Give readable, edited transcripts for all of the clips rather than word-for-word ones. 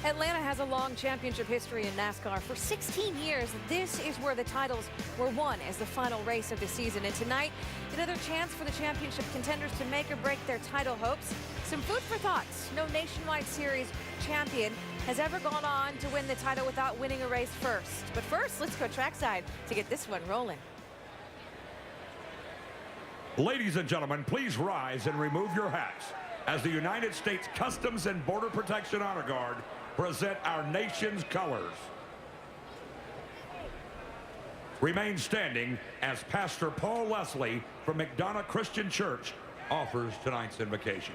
Atlanta has a long championship history in NASCAR. For 16 years, this is where the titles were won as the final race of the season. And tonight, another chance for the championship contenders to make or break their title hopes. Some food for thought. No Nationwide Series champion has ever gone on to win the title without winning a race first. But first, let's go trackside to get this one rolling. Ladies and gentlemen, please rise and remove your hats as the United States Customs and Border Protection Honor Guard present our nation's colors. Remain standing as Pastor Paul Leslie from McDonough Christian Church offers tonight's invocation.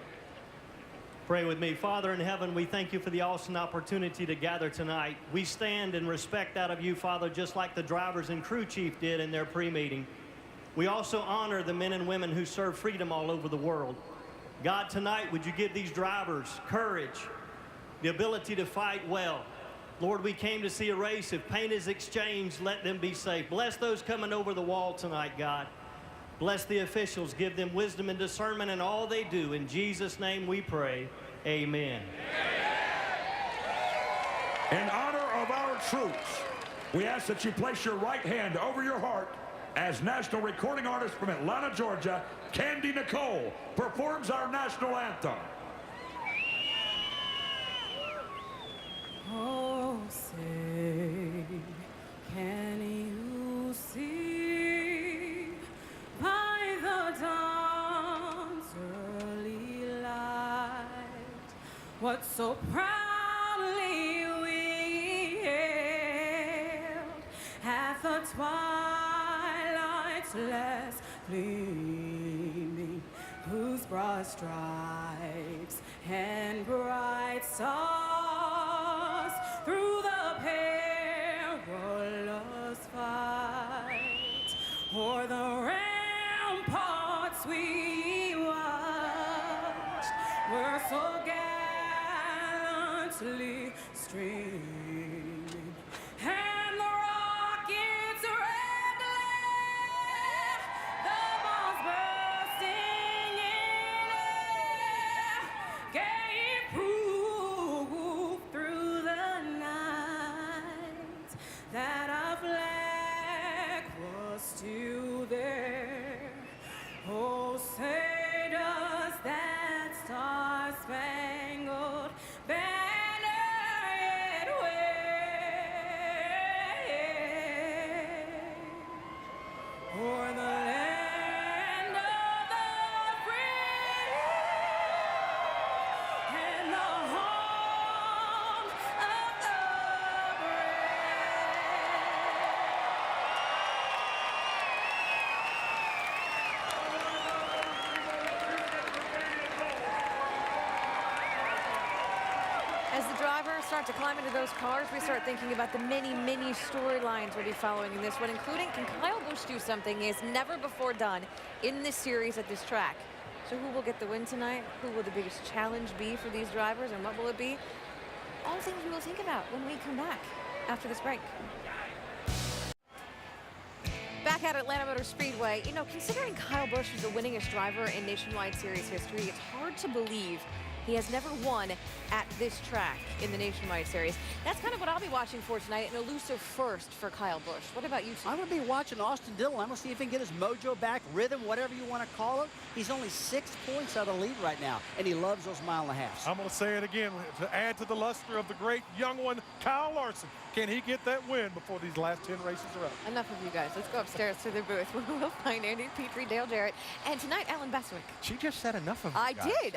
Pray with me. Father in heaven, we thank you for the awesome opportunity to gather tonight. We stand in respect out of you, Father, just like the drivers and crew chief did in their pre-meeting. We also honor the men and women who serve freedom all over the world. God, tonight, would you give these drivers courage, the ability to fight well. Lord, we came to see a race. If pain is exchanged, let them be safe. Bless those coming over the wall tonight, God. Bless the officials. Give them wisdom and discernment in all they do. In Jesus' name we pray. Amen. In honor of our troops, we ask that you place your right hand over your heart as national recording artist from Atlanta, Georgia, Candy Nicole, performs our national anthem. Oh, say, can you see by the dawn's early light what so proudly we hailed at the twilight's last gleaming, whose broad stripes and bright stars through the perilous fight o'er the ramparts we watched were so gallantly streaming, and the rockets' red glare, the bombs bursting in air, gave proof through the night that our flag was still there. Oh, say does that star-spangled banner yet wave o'er the land of the free and the home of the As the drivers start to climb into those cars, we start thinking about the many, many storylines we'll be following in this one, including, can Kyle Busch do something he has never before done in this series at this track? So who will get the win tonight? Who will the biggest challenge be for these drivers, and what will it be? All things we will think about when we come back after this break. Back at Atlanta Motor Speedway, you know, considering Kyle Busch is the winningest driver in Nationwide Series history, it's hard to believe he has never won at this track in the Nationwide Series. That's kind of what I'll be watching for tonight, an elusive first for Kyle Busch. What about you, Steve? I'm going to be watching Austin Dillon. I'm going to see if he can get his mojo back, rhythm, whatever you want to call it. He's only 6 points out of the lead right now, and he loves those mile-and-a-halves. I'm going to say it again, to add to the luster of the great young one, Kyle Larson. Can he get that win before these last 10 races are up? Enough of you guys. Let's go upstairs to the booth where we'll find Andy Petrie, Dale Jarrett, and tonight, Alan Bestwick. She just said enough of I did.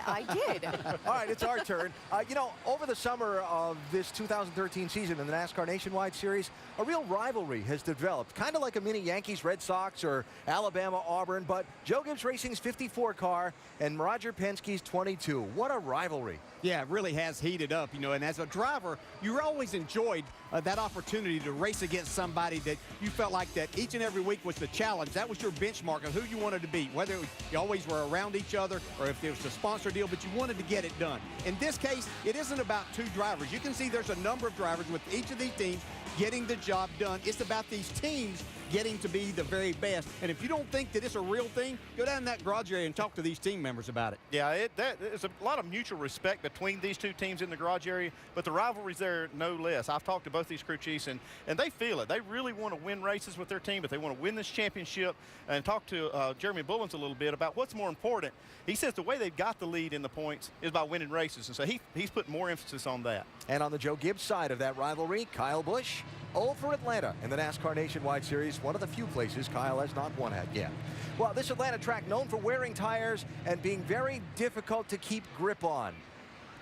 All right, it's our turn. You know, over the summer of this 2013 season in the NASCAR Nationwide Series, a real rivalry has developed, kind of like a mini Yankees-Red Sox or Alabama-Auburn, but Joe Gibbs Racing's 54 car and Roger Penske's 22. What a rivalry. Yeah, it really has heated up, you know, and as a driver, you always enjoyed that opportunity to race against somebody that you felt like that each and every week was the challenge. That was your benchmark of who you wanted to beat, whether you always were around each other or if it was a sponsor deal, but you wanted to get it done. In this case, it isn't about 2 drivers. You can see there's a number of drivers with each of these teams getting the job done. It's about these teams getting to be the very best. And if you don't think that it's a real thing, go down in that garage area and talk to these team members about it. Yeah, there's a lot of mutual respect between these two teams in the garage area, but the rivalry's there no less. I've talked to both these crew chiefs, and they feel it. They really want to win races with their team, but they want to win this championship. And talk to Jeremy Bullins a little bit about what's more important. He says the way they've got the lead in the points is by winning races, and so he's putting more emphasis on that. And on the Joe Gibbs side of that rivalry, Kyle Busch, 0 for Atlanta in the NASCAR Nationwide Series, one of the few places Kyle has not won at yet. Well, this Atlanta track known for wearing tires and being very difficult to keep grip on.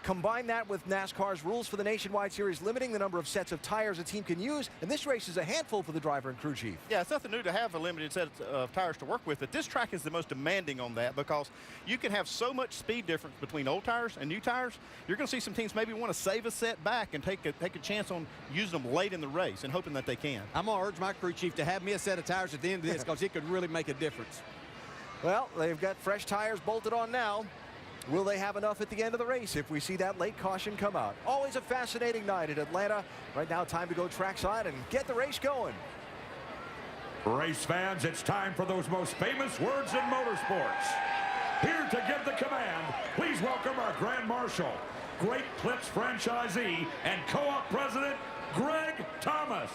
Combine that with NASCAR's rules for the Nationwide Series, limiting the number of sets of tires a team can use, and this race is a handful for the driver and crew chief. Yeah, it's nothing new to have a limited set of tires to work with, but this track is the most demanding on that because you can have so much speed difference between old tires and new tires. You're going to see some teams maybe want to save a set back and take a chance on using them late in the race and hoping that they can. I'm going to urge my crew chief to have me a set of tires at the end of this because it could really make a difference. Well, they've got fresh tires bolted on now. Will they have enough at the end of the race if we see that late caution come out? Always a fascinating night at Atlanta. Right now, time to go trackside and get the race going. Race fans, it's time for those most famous words in motorsports. Here to give the command, please welcome our Grand Marshal, Great Clips franchisee, and co-op president, Greg Thomas.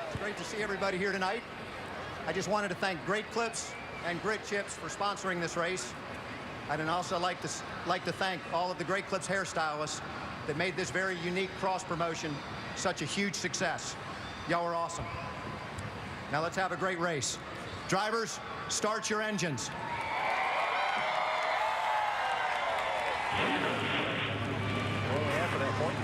It's great to see everybody here tonight. I just wanted to thank Great Clips and Grit Chips for sponsoring this race. I'd also like to thank all of the Great Clips hairstylists that made this very unique cross promotion such a huge success. Y'all are awesome. Now let's have a great race. Drivers, start your engines. Only half of that point.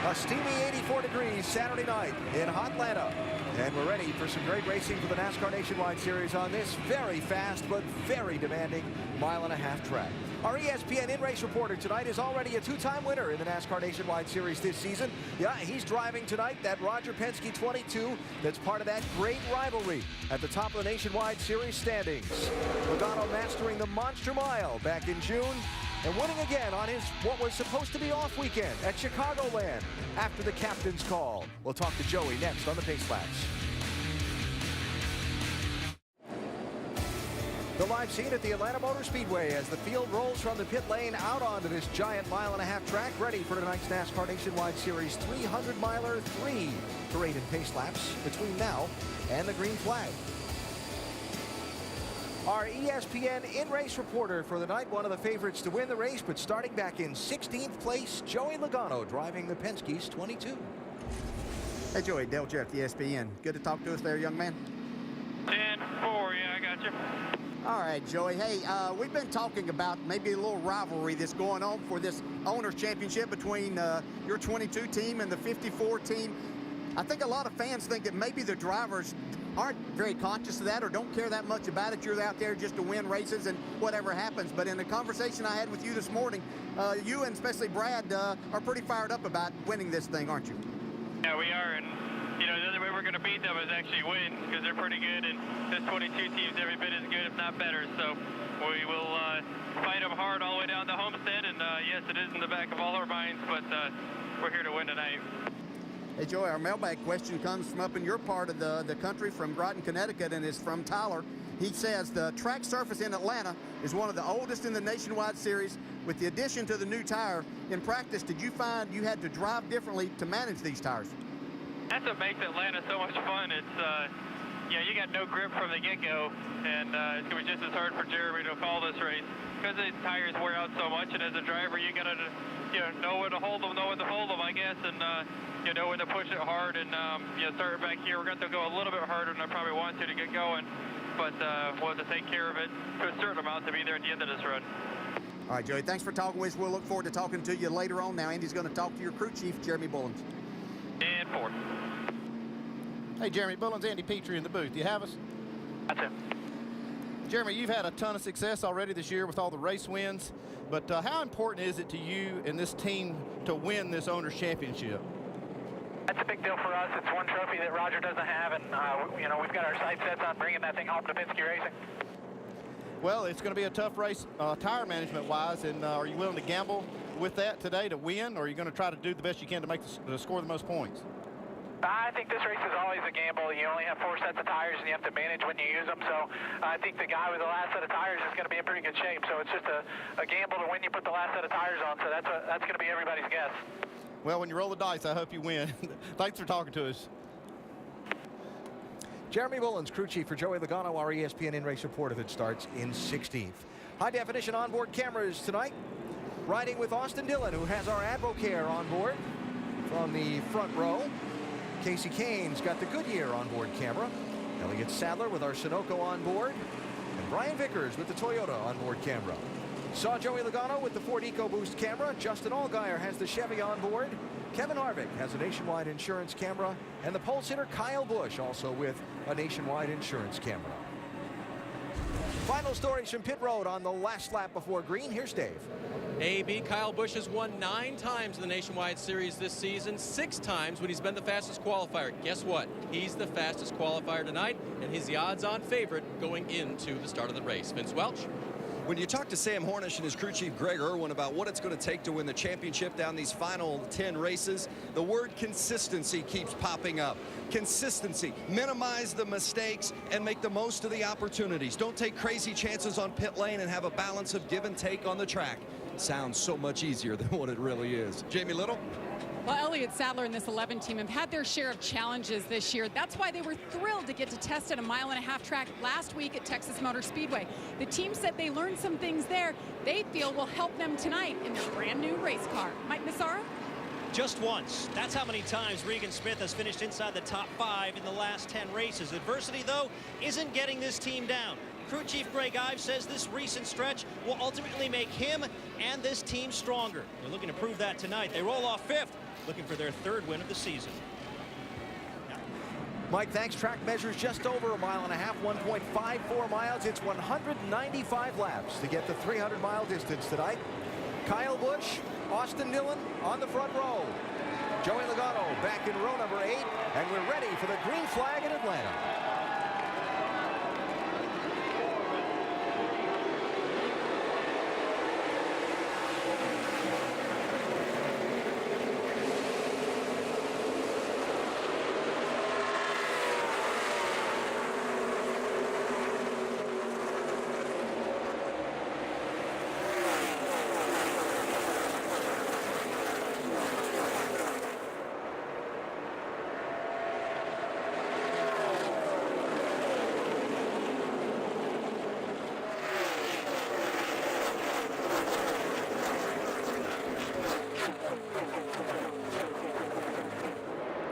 A steamy 84 degrees Saturday night in Hotlanta. And we're ready for some great racing for the NASCAR Nationwide Series on this very fast but very demanding mile-and-a-half track. Our ESPN in-race reporter tonight is already a two-time winner in the NASCAR Nationwide Series this season. Yeah, he's driving tonight that Roger Penske 22 that's part of that great rivalry at the top of the Nationwide Series standings. Logano mastering the Monster Mile back in June and winning again on his what was supposed to be off weekend at Chicagoland after the captain's call. We'll talk to Joey next on the Pace Laps. The live scene at the Atlanta Motor Speedway as the field rolls from the pit lane out onto this giant mile-and-a-half track, ready for tonight's NASCAR Nationwide Series 300-miler 3 parade and pace laps between now and the green flag. Our ESPN in-race reporter for the night, one of the favorites to win the race, but starting back in 16th place, Joey Logano driving the Penske's 22. Hey, Joey, Dale Jeff, ESPN. Good to talk to us there, young man. 10-4, yeah, I got you. All right, Joey. Hey, we've been talking about maybe a little rivalry that's going on for this Owners' Championship between your 22 team and the 54 team. I think a lot of fans think that maybe the drivers aren't very conscious of that or don't care that much about it. You're out there just to win races and whatever happens. But in the conversation I had with you this morning, you and especially Brad are pretty fired up about winning this thing, aren't you? Yeah, we are. And, you know, the other way we're going to beat them is actually win because they're pretty good. And this 22 team's every bit as good, if not better. So we will fight them hard all the way down to Homestead. And, yes, it is in the back of all our minds, but we're here to win tonight. Hey, Joey, our mailbag question comes from up in your part of the country from Groton, Connecticut, and is from Tyler. He says the track surface in Atlanta is one of the oldest in the Nationwide Series. With the addition to the new tire, in practice, did you find you had to drive differently to manage these tires? That's what makes Atlanta so much fun. It's, you know, you got no grip from the get-go, and it's going to be just as hard for Jeremy to call this race because the tires wear out so much, and as a driver, you got to, you know when to hold them, know when to hold them, I guess, and you know when to push it hard. And you know, starting back here, we're going to go a little bit harder than I probably want to get going, but we'll have to take care of it to a certain amount to be there at the end of this run. All right, Joey, thanks for talking with us. We'll look forward to talking to you later on. Now, Andy's going to talk to your crew chief, Jeremy Bullins. And 4. Hey, Jeremy Bullins, Andy Petrie in the booth. You have us? That's it. Jeremy, you've had a ton of success already this year with all the race wins, but how important is it to you and this team to win this Owners' Championship? That's a big deal for us. It's one trophy that Roger doesn't have, and you know, we've got our sights set on bringing that thing home to Penske Racing. Well, it's going to be a tough race tire management-wise, and are you willing to gamble with that today to win, or are you going to try to do the best you can to make to score the most points? I think this race is always a gamble. You only have 4 sets of tires, and you have to manage when you use them. So I think the guy with the last set of tires is going to be in pretty good shape. So it's just a gamble to when you put the last set of tires on. So that's going to be everybody's guess. Well, when you roll the dice, I hope you win. Thanks for talking to us. Jeremy Mullins, crew chief for Joey Logano, our ESPN in-race reporter that starts in 16th. High-definition onboard cameras tonight. Riding with Austin Dillon, who has our AdvoCare on board from the front row. Casey Kane's got the Goodyear onboard camera. Elliott Sadler with our Sunoco on board. And Brian Vickers with the Toyota onboard camera. Saw Joey Logano with the Ford EcoBoost camera. Justin Allgaier has the Chevy on board. Kevin Harvick has a Nationwide Insurance camera. And the pole sitter Kyle Busch also with a Nationwide Insurance camera. Final stories from pit road on the last lap before green. Here's Dave. AB, Kyle Busch has won 9 times in the Nationwide Series this season, 6 times when he's been the fastest qualifier. Guess what? He's the fastest qualifier tonight, and he's the odds-on favorite going into the start of the race. Vince Welch. When you talk to Sam Hornish and his crew chief Greg Irwin about what it's going to take to win the championship down these final 10 races, the word consistency keeps popping up. Consistency. Minimize the mistakes and make the most of the opportunities. Don't take crazy chances on pit lane and have a balance of give and take on the track. Sounds so much easier than what it really is. Jamie Little? Well, Elliott Sadler and this 11 team have had their share of challenges this year. That's why they were thrilled to get to test at a 1.5 mile track last week at Texas Motor Speedway. The team said they learned some things there they feel will help them tonight in their brand new race car. Mike Massara? Just once. That's how many times Regan Smith has finished inside the top 5 in the last 10 races. Adversity, though, isn't getting this team down. Crew Chief Greg Ives says this recent stretch will ultimately make him and this team stronger. They're looking to prove that tonight. They roll off 5th, looking for their 3rd win of the season. Mike, thanks. Track measures just over 1.5 miles, 1.54 miles. It's 195 laps to get the 300-mile distance tonight. Kyle Busch, Austin Dillon on the front row. Joey Logano back in row number 8, and we're ready for the green flag in Atlanta.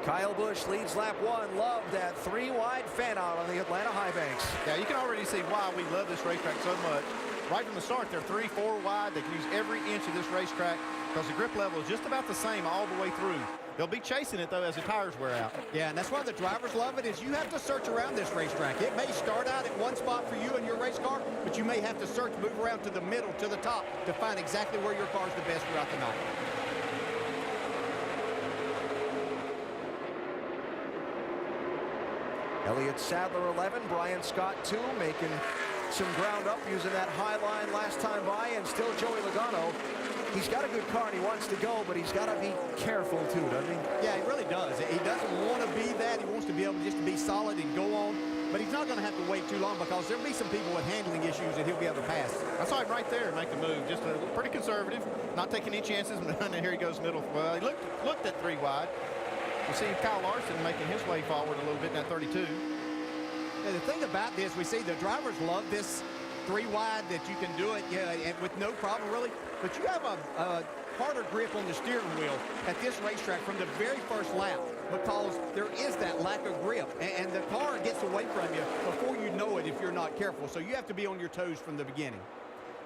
Kyle Busch leads lap 1. Love that 3-wide fan out on the Atlanta high banks. Yeah, you can already see why we love this racetrack so much. Right from the start, they're 3, 4 wide. They can use every inch of this racetrack because the grip level is just about the same all the way through. They'll be chasing it, though, as the tires wear out. Yeah, and that's why the drivers love it, is you have to search around this racetrack. It may start out at one spot for you and your race car, but you may have to search, move around to the middle, to the top, to find exactly where your car is the best throughout the night. Elliott Sadler 11, Brian Scott 2, making some ground up using that high line last time by, and still Joey Logano. He's got a good car and he wants to go, but he's got to be careful too, doesn't he? Yeah, he really does. He doesn't want to be that. He wants to be able just to be solid and go on. But he's not going to have to wait too long because there'll be some people with handling issues that he'll be able to pass. I saw him right there make a move. Just pretty conservative, not taking any chances. And here he goes middle. Well, he looked at 3 wide. You see Kyle Larson making his way forward a little bit in that 32. Yeah, the thing about this, we see the drivers love this 3 wide, that you can do it, yeah, and with no problem really. But you have a harder grip on the steering wheel at this racetrack from the very first lap because there is that lack of grip, and the car gets away from you before you know it if you're not careful. So you have to be on your toes from the beginning.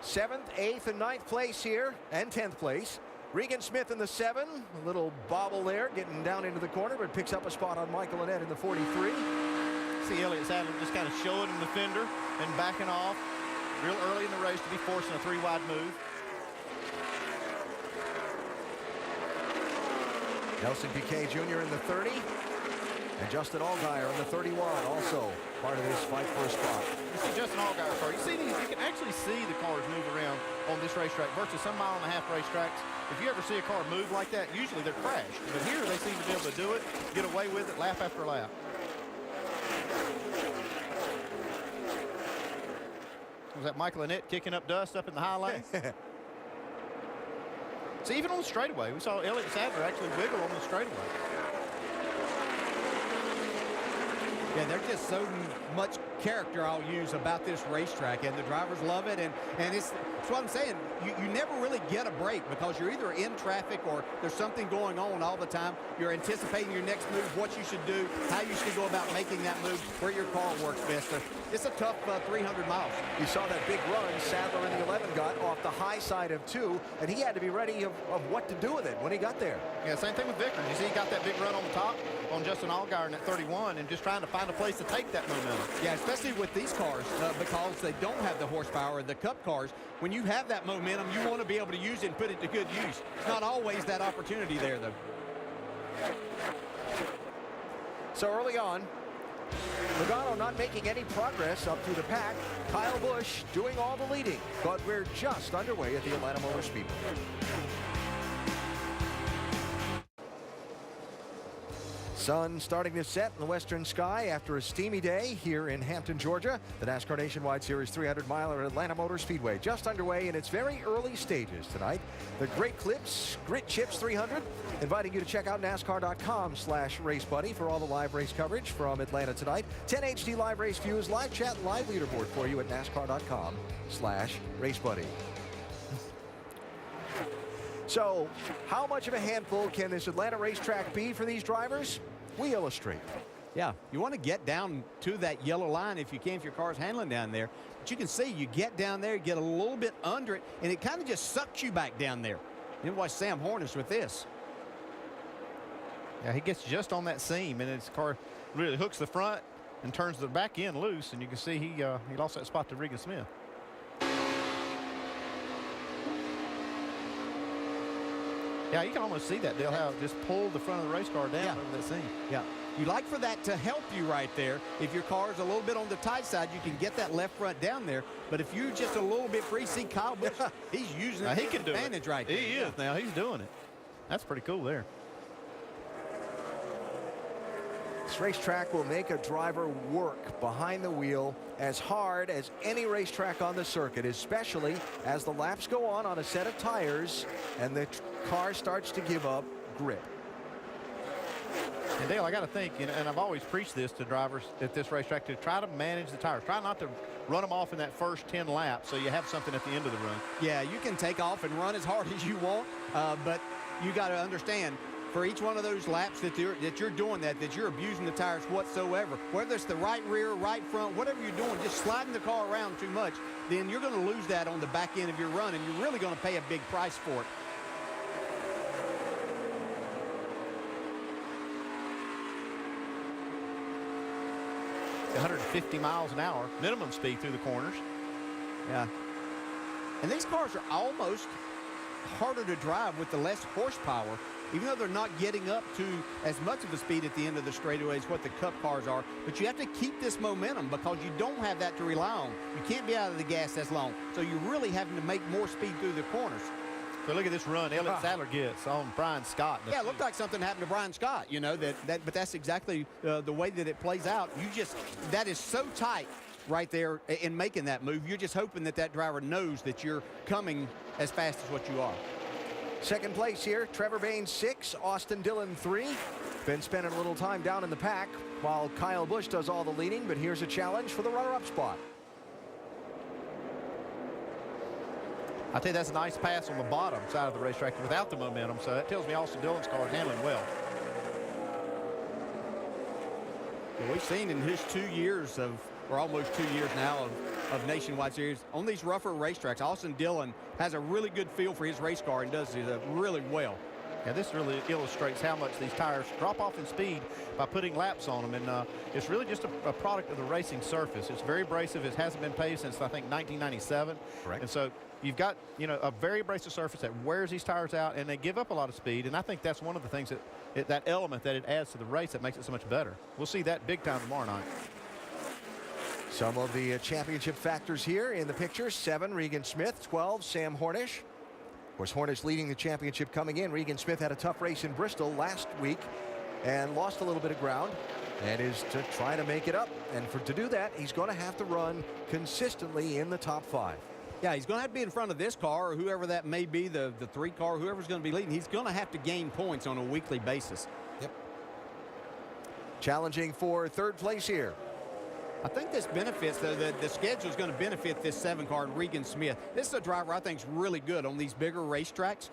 7th, 8th, and 9th place here, and 10th place. Regan Smith in the 7, a little bobble there, getting down into the corner, but picks up a spot on Michael Annett in the 43. See Elliott Sadler just kind of showing in the fender and backing off real early in the race to be forcing a 3-wide move. Nelson Piquet Jr. in the 30, and Justin Allgaier in the 31, also part of this fight for a spot. You see Justin Allgaier car. You see these, you can actually usually see the cars move around on this racetrack versus some mile-and-a-half racetracks. If you ever see a car move like that, usually they're crashed. But here they seem to be able to do it, get away with it lap after lap. Was that Michael Annett kicking up dust up in the high lane? See, even on the straightaway, we saw Elliott Sadler actually wiggle on the straightaway. Yeah, there's just so much character I'll use about this racetrack, and the drivers love it. And it's what I'm saying. You never really get a break because you're either in traffic or there's something going on all the time. You're anticipating your next move, what you should do, how you should go about making that move, where your car works best. It's a tough 300 miles. You saw that big run Sadler in the 11 got off the high side of 2, and he had to be ready of what to do with it when he got there. Yeah, same thing with Vickers. You see he got that big run on the top on Justin Allgaier in that 31 and just trying to find a place to take that momentum. Yeah, especially with these cars because they don't have the horsepower of the Cup cars. When you have that momentum, you want to be able to use it and put it to good use. It's not always that opportunity there, though. So early on, Logano not making any progress up through the pack. Kyle Busch doing all the leading, but we're just underway at the Atlanta Motor Speedway. Sun starting to set in the western sky after a steamy day here in Hampton, Georgia. The NASCAR Nationwide Series 300-miler at Atlanta Motor Speedway just underway in its very early stages tonight. The Great Clips Grit Chips 300, inviting you to check out NASCAR.com/RaceBuddy for all the live race coverage from Atlanta tonight. 10 HD live race views, live chat, live leaderboard for you at NASCAR.com/RaceBuddy. So, how much of a handful can this Atlanta racetrack be for these drivers? We illustrate. Yeah, you want to get down to that yellow line if you can, if your car's handling down there. But you can see you get down there, get a little bit under it, and it kind of just sucks you back down there. You watch Sam Hornish with this. Yeah, he gets just on that seam, and his car really hooks the front and turns the back end loose, and you can see he lost that spot to Regan Smith. Yeah, you can almost see that, Dale, how it just pulled the front of the race car down over that seam. Yeah. You like for that to help you right there. If your car is a little bit on the tight side, you can get that left front down there. But if you're just a little bit free, see Kyle Busch, he's using the advantage right there. He is now. He's doing it. That's pretty cool there. This racetrack will make a driver work behind the wheel as hard as any racetrack on the circuit, especially as the laps go on a set of tires and the car starts to give up grip. And Dale, I got to think, and I've always preached this to drivers at this racetrack, to try to manage the tires. Try not to run them off in that first 10 laps so you have something at the end of the run. Yeah, you can take off and run as hard as you want, but you got to understand, for each one of those laps that you're doing that you're abusing the tires whatsoever. Whether it's the right rear, right front, whatever you're doing, just sliding the car around too much, then you're going to lose that on the back end of your run, and you're really going to pay a big price for it. It's 150 miles an hour minimum speed through the corners. Yeah. And these cars are almost harder to drive with the less horsepower, even though they're not getting up to as much of the speed at the end of the straightaway as what the Cup cars are. But you have to keep this momentum because you don't have that to rely on. You can't be out of the gas as long. So you're really having to make more speed through the corners. So look at this run Elliott Sadler gets on Brian Scott. Yeah, it looked like something happened to Brian Scott, you know, but that's exactly the way that it plays out. That is so tight right there in making that move. You're just hoping that driver knows that you're coming as fast as what you are. Second place here, Trevor Baynes 6, Austin Dillon 3. Been spending a little time down in the pack while Kyle Busch does all the leading, but here's a challenge for the runner-up spot. I think that's a nice pass on the bottom side of the racetrack without the momentum, so that tells me Austin Dillon's car is handling well. Well, we've seen in his 2 years or almost 2 years now of Nationwide Series, on these rougher racetracks, Austin Dillon has a really good feel for his race car and does it really well. Yeah, this really illustrates how much these tires drop off in speed by putting laps on them, and it's really just a product of the racing surface. It's very abrasive. It hasn't been paved since, I think, 1997. Correct. And so you've got, a very abrasive surface that wears these tires out, and they give up a lot of speed, and I think that's one of the things that element that it adds to the race that makes it so much better. We'll see that big time tomorrow night. Some of the championship factors here in the picture. 7, Regan Smith. 12, Sam Hornish. Of course, Hornish leading the championship coming in. Regan Smith had a tough race in Bristol last week and lost a little bit of ground and is to try to make it up. And to do that, he's going to have to run consistently in the top 5. Yeah, he's going to have to be in front of this car or whoever that may be, the 3 car, whoever's going to be leading. He's going to have to gain points on a weekly basis. Yep. Challenging for 3rd place here. I think this benefits, the schedule is going to benefit this 7 car, Regan Smith. This is a driver I think is really good on these bigger racetracks.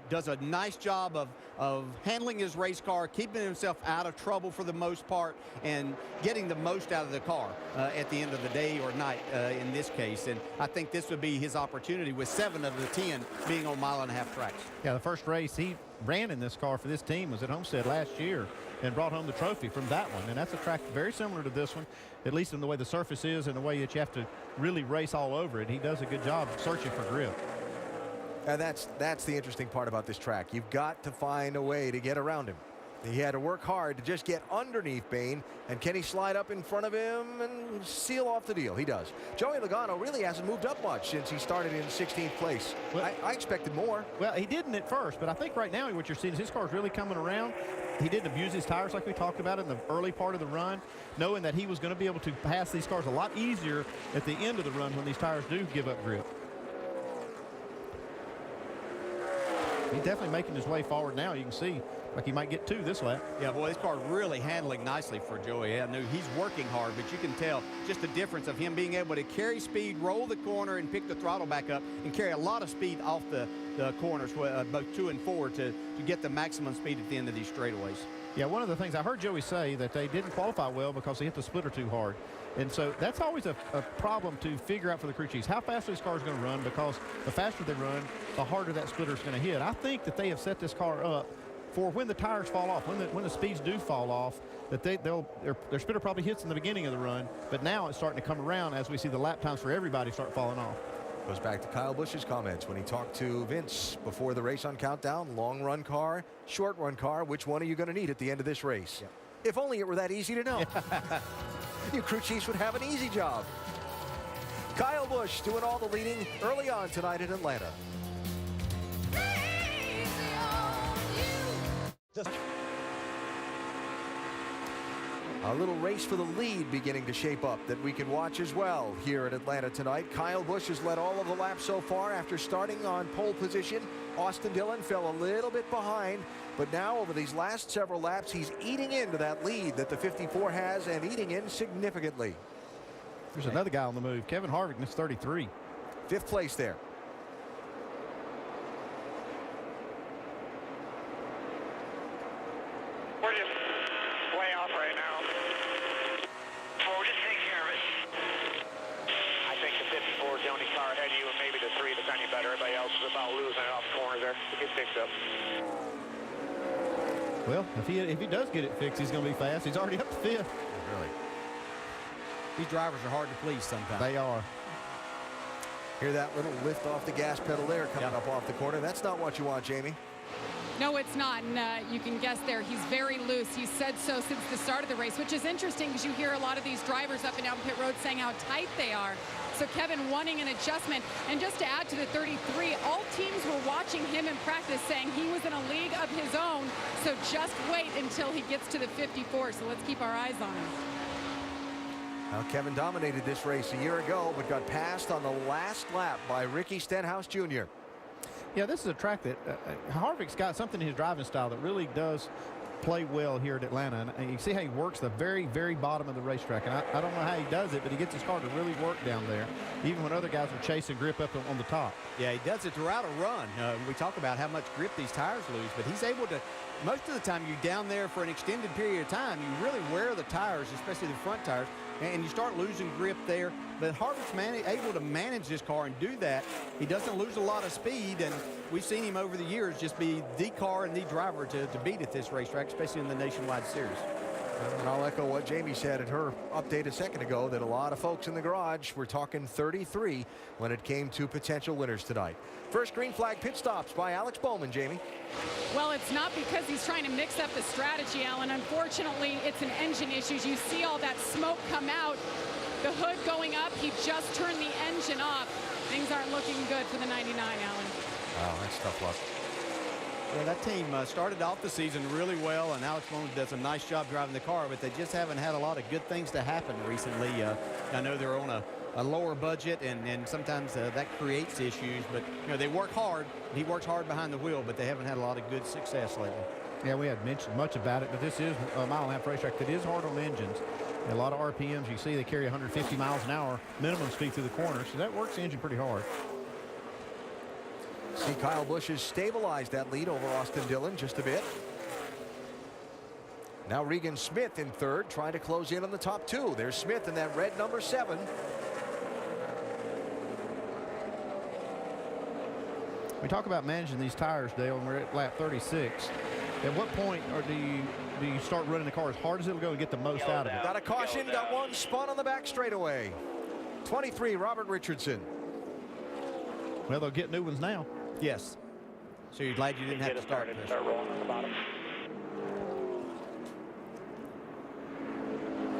Does a nice job of handling his race car, keeping himself out of trouble for the most part, and getting the most out of the car at the end of the day or night in this case. And I think this would be his opportunity with 7 of the 10 being on mile-and-a-half tracks. Yeah, the first race he ran in this car for this team was at Homestead last year and brought home the trophy from that one. And that's a track very similar to this one, at least in the way the surface is and the way that you have to really race all over it. He does a good job searching for grip. And that's the interesting part about this track. You've got to find a way to get around him. He had to work hard to just get underneath Bain, and can he slide up in front of him and seal off the deal? He does. Joey Logano really hasn't moved up much since he started in 16th place. Well, I expected more. Well, he didn't at first, but I think right now what you're seeing is his car's really coming around. He didn't abuse his tires like we talked about in the early part of the run, knowing that he was going to be able to pass these cars a lot easier at the end of the run when these tires do give up grip. He's definitely making his way forward now. You can see like he might get 2 this lap. Yeah, boy, this car's really handling nicely for Joey. Yeah, no, he's working hard, but you can tell just the difference of him being able to carry speed, roll the corner, and pick the throttle back up, and carry a lot of speed off the corners, both 2 and 4, to get the maximum speed at the end of these straightaways. Yeah, one of the things I heard Joey say that they didn't qualify well because they hit the splitter too hard. And so that's always a problem to figure out for the crew chiefs. How fast are these cars going to run? Because the faster they run, the harder that splitter is going to hit. I think that they have set this car up for when the tires fall off, when the speeds do fall off, that their splitter probably hits in the beginning of the run, but now it's starting to come around as we see the lap times for everybody start falling off. Goes back to Kyle Busch's comments when he talked to Vince before the race on Countdown. Long run car, short run car, which one are you going to need at the end of this race? Yep. If only it were that easy to know. You crew chiefs would have an easy job. Kyle Busch doing all the leading early on tonight in Atlanta. A little race for the lead beginning to shape up that we can watch as well here at Atlanta tonight. Kyle Busch has led all of the laps so far after starting on pole position. Austin Dillon fell a little bit behind, but now over these last several laps, he's eating into that lead that the 54 has, and eating in significantly. There's another guy on the move, Kevin Harvick, that's 33. 5th place there. We're just way off right now. Well, we'll just take care of it. I think the 54 is the only car ahead of you, and maybe the 3 that's any better. Everybody else is about losing it off the corner there. It gets fixed up. Well, if he does get it fixed, he's going to be fast. He's already up to 5th. Really? These drivers are hard to please sometimes. They are. Hear that little lift off the gas pedal there coming up off the corner. That's not what you want, Jamie. No, it's not, and you can guess there, he's very loose. He said so since the start of the race, which is interesting because you hear a lot of these drivers up and down pit road saying how tight they are. So Kevin wanting an adjustment. And just to add to the 33, all teams were watching him in practice saying he was in a league of his own, so just wait until he gets to the 54. So let's keep our eyes on him. Now, Kevin dominated this race a year ago, but got passed on the last lap by Ricky Stenhouse Jr. Yeah, this is a track that Harvick's got something in his driving style that really does play well here at Atlanta. And you see how he works the very, very bottom of the racetrack. And I don't know how he does it, but he gets his car to really work down there, even when other guys are chasing grip up on the top. Yeah, he does it throughout a run. We talk about how much grip these tires lose, but he's able to, most of the time you're down there for an extended period of time, you really wear the tires, especially the front tires, and you start losing grip there. But Harvick's able to manage this car and do that. He doesn't lose a lot of speed, and we've seen him over the years just be the car and the driver to beat at this racetrack, especially in the Nationwide Series. And I'll echo what Jamie said in her update a second ago, that a lot of folks in the garage were talking 33 when it came to potential winners tonight. First green flag pit stops by Alex Bowman, Jamie. Well, it's not because he's trying to mix up the strategy, Alan. Unfortunately, it's an engine issue. You see all that smoke come out. The hood going up. He just turned the engine off. Things aren't looking good for the 99, Alan. Wow, that's tough luck. Yeah, that team started off the season really well, and Alex Bowman does a nice job driving the car, but they just haven't had a lot of good things to happen recently. I know they're on a lower budget, and sometimes that creates issues, but they work hard. He works hard behind the wheel, but they haven't had a lot of good success lately. Yeah, we hadn't mentioned much about it, but this is a mile-and-a-half racetrack that is hard on engines. A lot of RPMs. You see they carry 150 miles an hour minimum speed through the corner, so that works the engine pretty hard. See, Kyle Busch has stabilized that lead over Austin Dillon just a bit. Now Regan Smith in third, trying to close in on the top two. There's Smith in that red number 7. We talk about managing these tires, Dale, and we're at lap 36. At what point do you start running the car as hard as it'll go and get the most out of it? Got a caution, got one spun on the back straightaway. 23, Robert Richardson. Well, they'll get new ones now. Yes. So you're glad you didn't have to start this. Start rolling on the bottom.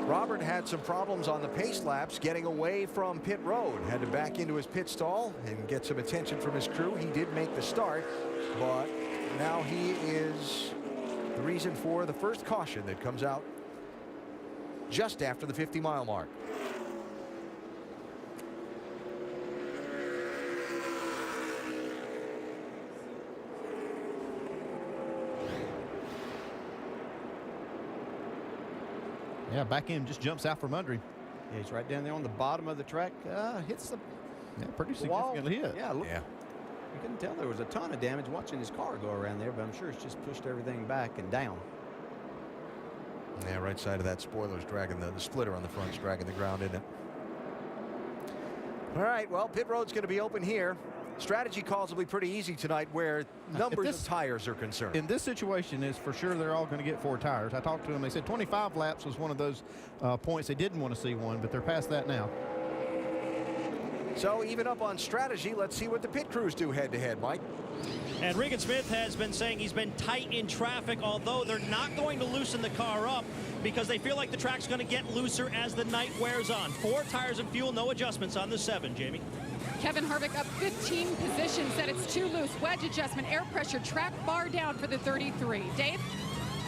Robert had some problems on the pace laps getting away from pit road. Had to back into his pit stall and get some attention from his crew. He did make the start, but now he is the reason for the first caution that comes out just after the 50-mile mark. Yeah, back end just jumps out from under him. Yeah, he's right down there on the bottom of the track. Hits the pretty wall. significantly hit. Yeah, look. Yeah. You couldn't tell there was a ton of damage watching his car go around there, but I'm sure it's just pushed everything back and down. Yeah, right side of that spoiler's dragging the splitter on the front's dragging the ground, isn't it? All right, well, pit road's going to be open here. Strategy calls will be pretty easy tonight where numbers of tires are concerned. In this situation, is for sure they're all going to get 4 tires. I talked to them. They said 25 laps was one of those points they didn't want to see one, but they're past that now. So even up on strategy, let's see what the pit crews do head-to-head, Mike. And Regan Smith has been saying he's been tight in traffic, although they're not going to loosen the car up because they feel like the track's going to get looser as the night wears on. 4 tires and fuel, no adjustments on the 7, Jamie. Kevin Harvick up 15 positions, said it's too loose. Wedge adjustment, air pressure, track bar down for the 33. Dave?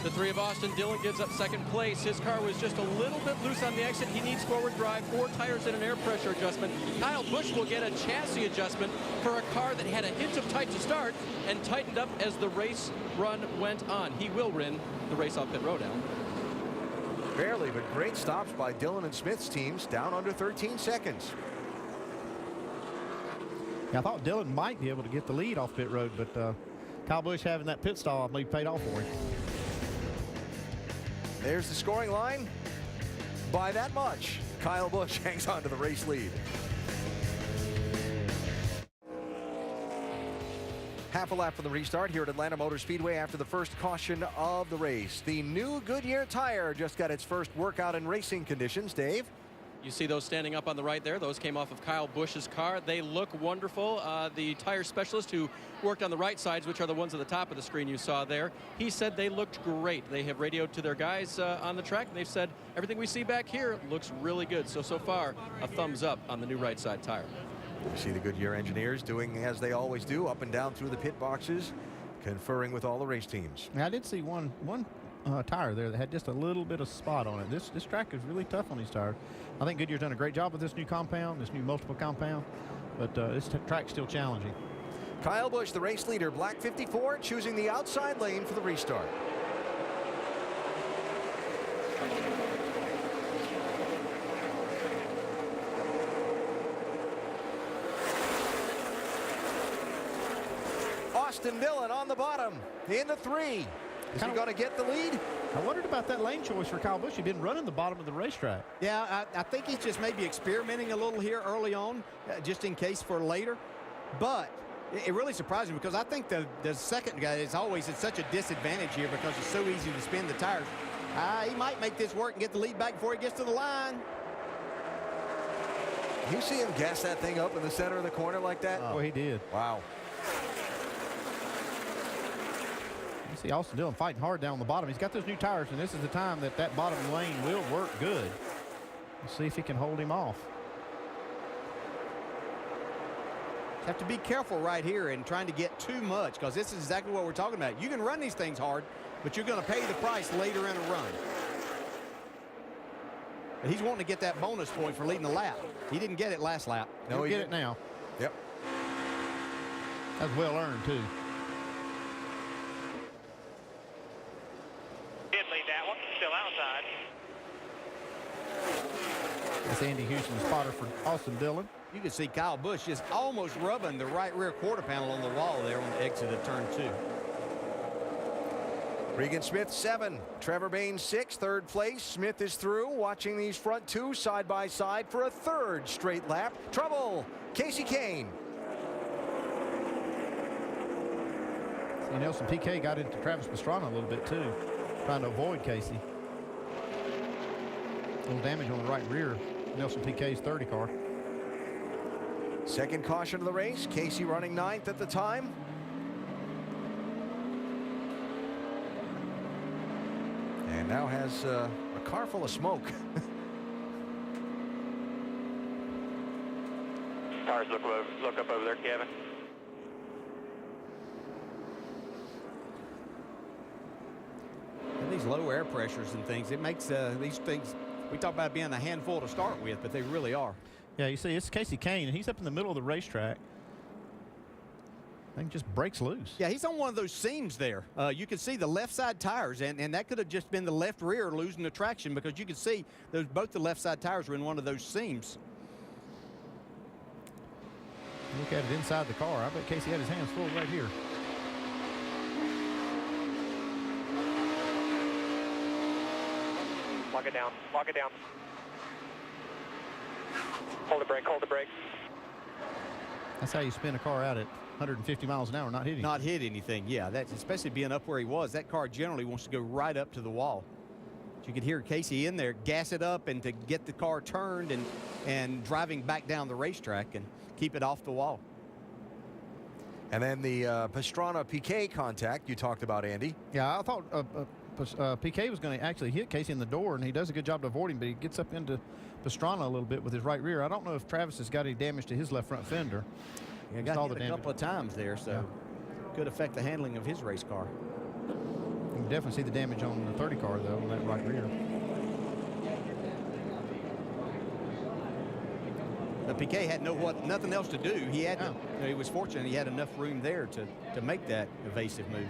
The 3 of Austin Dillon gives up second place. His car was just a little bit loose on the exit. He needs forward drive, 4 tires and an air pressure adjustment. Kyle Busch will get a chassis adjustment for a car that had a hint of tight to start and tightened up as the race run went on. He will win the race off pit road now. Barely, but great stops by Dillon and Smith's teams, down under 13 seconds. I thought Dillon might be able to get the lead off pit road, but Kyle Busch having that pit stall, I believe, paid off for him. There's the scoring line. By that much, Kyle Busch hangs on to the race lead. Half a lap from the restart here at Atlanta Motor Speedway after the first caution of the race. The new Goodyear tire just got its first workout in racing conditions. Dave? You see those standing up on the right there. Those came off of Kyle Busch's car. They look wonderful. The tire specialist who worked on the right sides, which are the ones at the top of the screen you saw there, he said they looked great. They have radioed to their guys on the track, and they've said everything we see back here looks really good. So far, a thumbs up on the new right side tire. You see the Goodyear engineers doing as they always do, up and down through the pit boxes, conferring with all the race teams. Now, I did see one tire there that had just a little bit of spot on it. This track is really tough on these tires. I think Goodyear's done a great job with this new compound, this new multiple compound, but this track's still challenging. Kyle Busch, the race leader, black 54, choosing the outside lane for the restart. Austin Dillon on the bottom, into 3. Is he going to get the lead? I wondered about that lane choice for Kyle Busch. He'd been running the bottom of the racetrack. Yeah, I think he's just maybe experimenting a little here early on, just in case for later. But it really surprised me because I think the second guy is always at such a disadvantage here because it's so easy to spin the tires. He might make this work and get the lead back before he gets to the line. You see him gas that thing up in the center of the corner like that? Oh, he did. Wow. You see Austin Dillon fighting hard down the bottom. He's got those new tires, and this is the time that bottom lane will work good. We'll see if he can hold him off. Have to be careful right here in trying to get too much, because this is exactly what we're talking about. You can run these things hard, but you're going to pay the price later in a run. But he's wanting to get that bonus point for leading the lap. He didn't get it last lap. No, he'll get it now. Yep. That's well earned, too. Did lead that one, still outside. That's Andy Houston's spotter for Austin Dillon. You can see Kyle Busch just almost rubbing the right rear quarter panel on the wall there on the exit of turn 2. Regan Smith 7, Trevor Baynes 6, third place. Smith is through, watching these front two side by side for a third straight lap. Trouble, Casey Kane. See, Nelson Piquet got into Travis Pastrana a little bit too, trying to avoid Casey. A little damage on the right rear, Nelson Piquet's 30 car. Second caution of the race, Casey running 9th at the time. And now has a car full of smoke. Cars look up over there, Kevin. And these low air pressures and things, it makes these things, we talk about being a handful to start with, but they really are. Yeah, you see, it's Casey Kane, and he's up in the middle of the racetrack. Thing just breaks loose. Yeah, he's on one of those seams there. You can see the left side tires, and that could have just been the left rear losing the traction, because you can see those, both the left side tires were in one of those seams. Look at it inside the car. I bet Casey had his hands full right here. Lock it down, lock it down. Hold the brake, hold the brake. That's how you spin a car out at 150 miles an hour, not hitting. Not hit anything, yeah. That's especially being up where he was. That car generally wants to go right up to the wall. But you could hear Casey in there gas it up and to get the car turned and driving back down the racetrack and keep it off the wall. And then the Pastrana-Piquet contact you talked about, Andy. Yeah, I thought Piquet was going to actually hit Casey in the door, and he does a good job to avoid him, but he gets up into Pastrana a little bit with his right rear. I don't know if Travis has got any damage to his left front fender. Yeah, got hit a couple of times there, so could affect the handling of his race car. You can definitely see the damage on the 30 car, though, on that right rear. But Piquet had nothing else to do. He had to, he was fortunate he had enough room there to make that evasive move.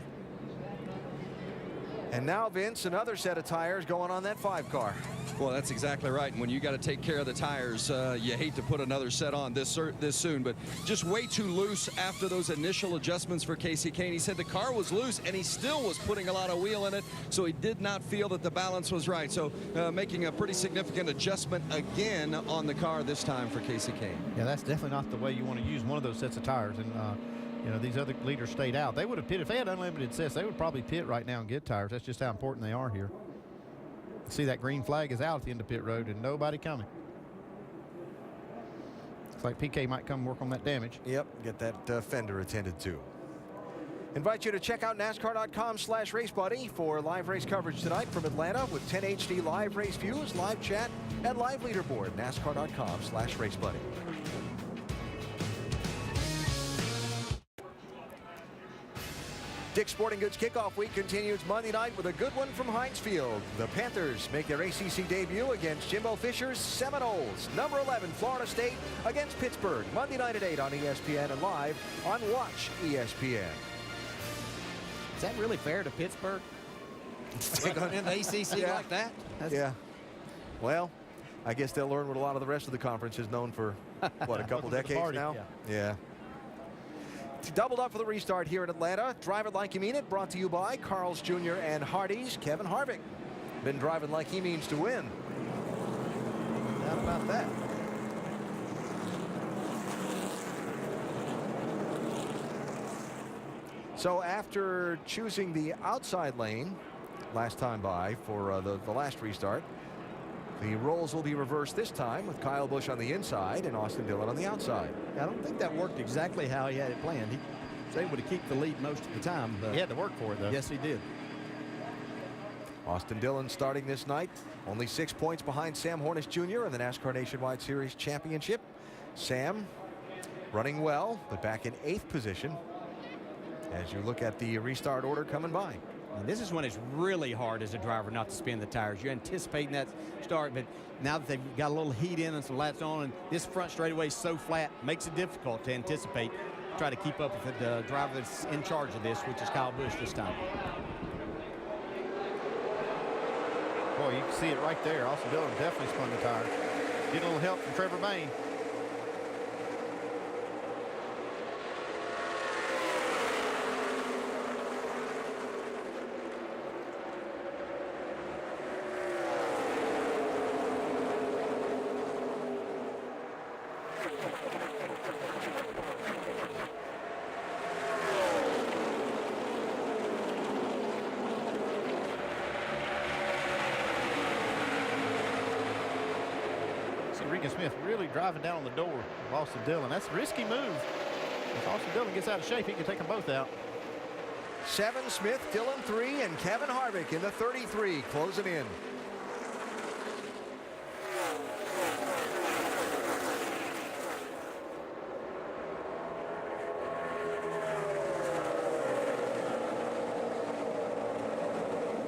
And now, Vince, another set of tires going on that 5 car. Well, that's exactly right. And when you got to take care of the tires, you hate to put another set on this soon, but just way too loose after those initial adjustments for Casey Kane. He said the car was loose and he still was putting a lot of wheel in it, so he did not feel that the balance was right. So making a pretty significant adjustment again on the car this time for Casey Kane. Yeah, that's definitely not the way you want to use one of those sets of tires. And you know, these other leaders stayed out. They would have pitted. If they had unlimited sets, they would probably pit right now and get tires. That's just how important they are here. See, that green flag is out at the end of pit road and nobody coming. Looks like PK might come work on that damage. Yep, get that fender attended to. Invite you to check out NASCAR.com/RaceBuddy for live race coverage tonight from Atlanta with 10 HD live race views, live chat, and live leaderboard. NASCAR.com/RaceBuddy. Dick's Sporting Goods kickoff week continues Monday night with a good one from Heinz Field. The Panthers make their ACC debut against Jimbo Fisher's Seminoles. Number 11, Florida State against Pittsburgh. Monday night at 8 on ESPN and live on Watch ESPN. Is that really fair to Pittsburgh? They're going in the ACC like that? Yeah. Well, I guess they'll learn what a lot of the rest of the conference is known for, what, a couple decades now? Yeah. Doubled up for the restart here in Atlanta. Drive it like you mean it, brought to you by Carl's Jr. and Hardee's. Kevin Harvick been driving like he means to win. No doubt about that. So after choosing the outside lane last time by for the last restart, the roles will be reversed this time with Kyle Busch on the inside and Austin Dillon on the outside. I don't think that worked exactly how he had it planned. He was able to keep the lead most of the time. But he had to work for it, though. Yes, he did. Austin Dillon starting this night, only 6 points behind Sam Hornish Jr. in the NASCAR Nationwide Series championship. Sam running well, but back in 8th position as you look at the restart order coming by. And this is when it's really hard as a driver not to spin the tires. You're anticipating that start, but now that they've got a little heat in and some laps on, and this front straightaway is so flat, makes it difficult to anticipate. Try to keep up with the driver that's in charge of this, which is Kyle Busch this time. Boy, you can see it right there. Austin Dillon definitely spun the tire. Getting a little help from Trevor Bayne. Smith really driving down on the door of Austin Dillon. That's a risky move. If Austin Dillon gets out of shape, he can take them both out. 7, Smith, Dillon 3, and Kevin Harvick in the 33, closing in.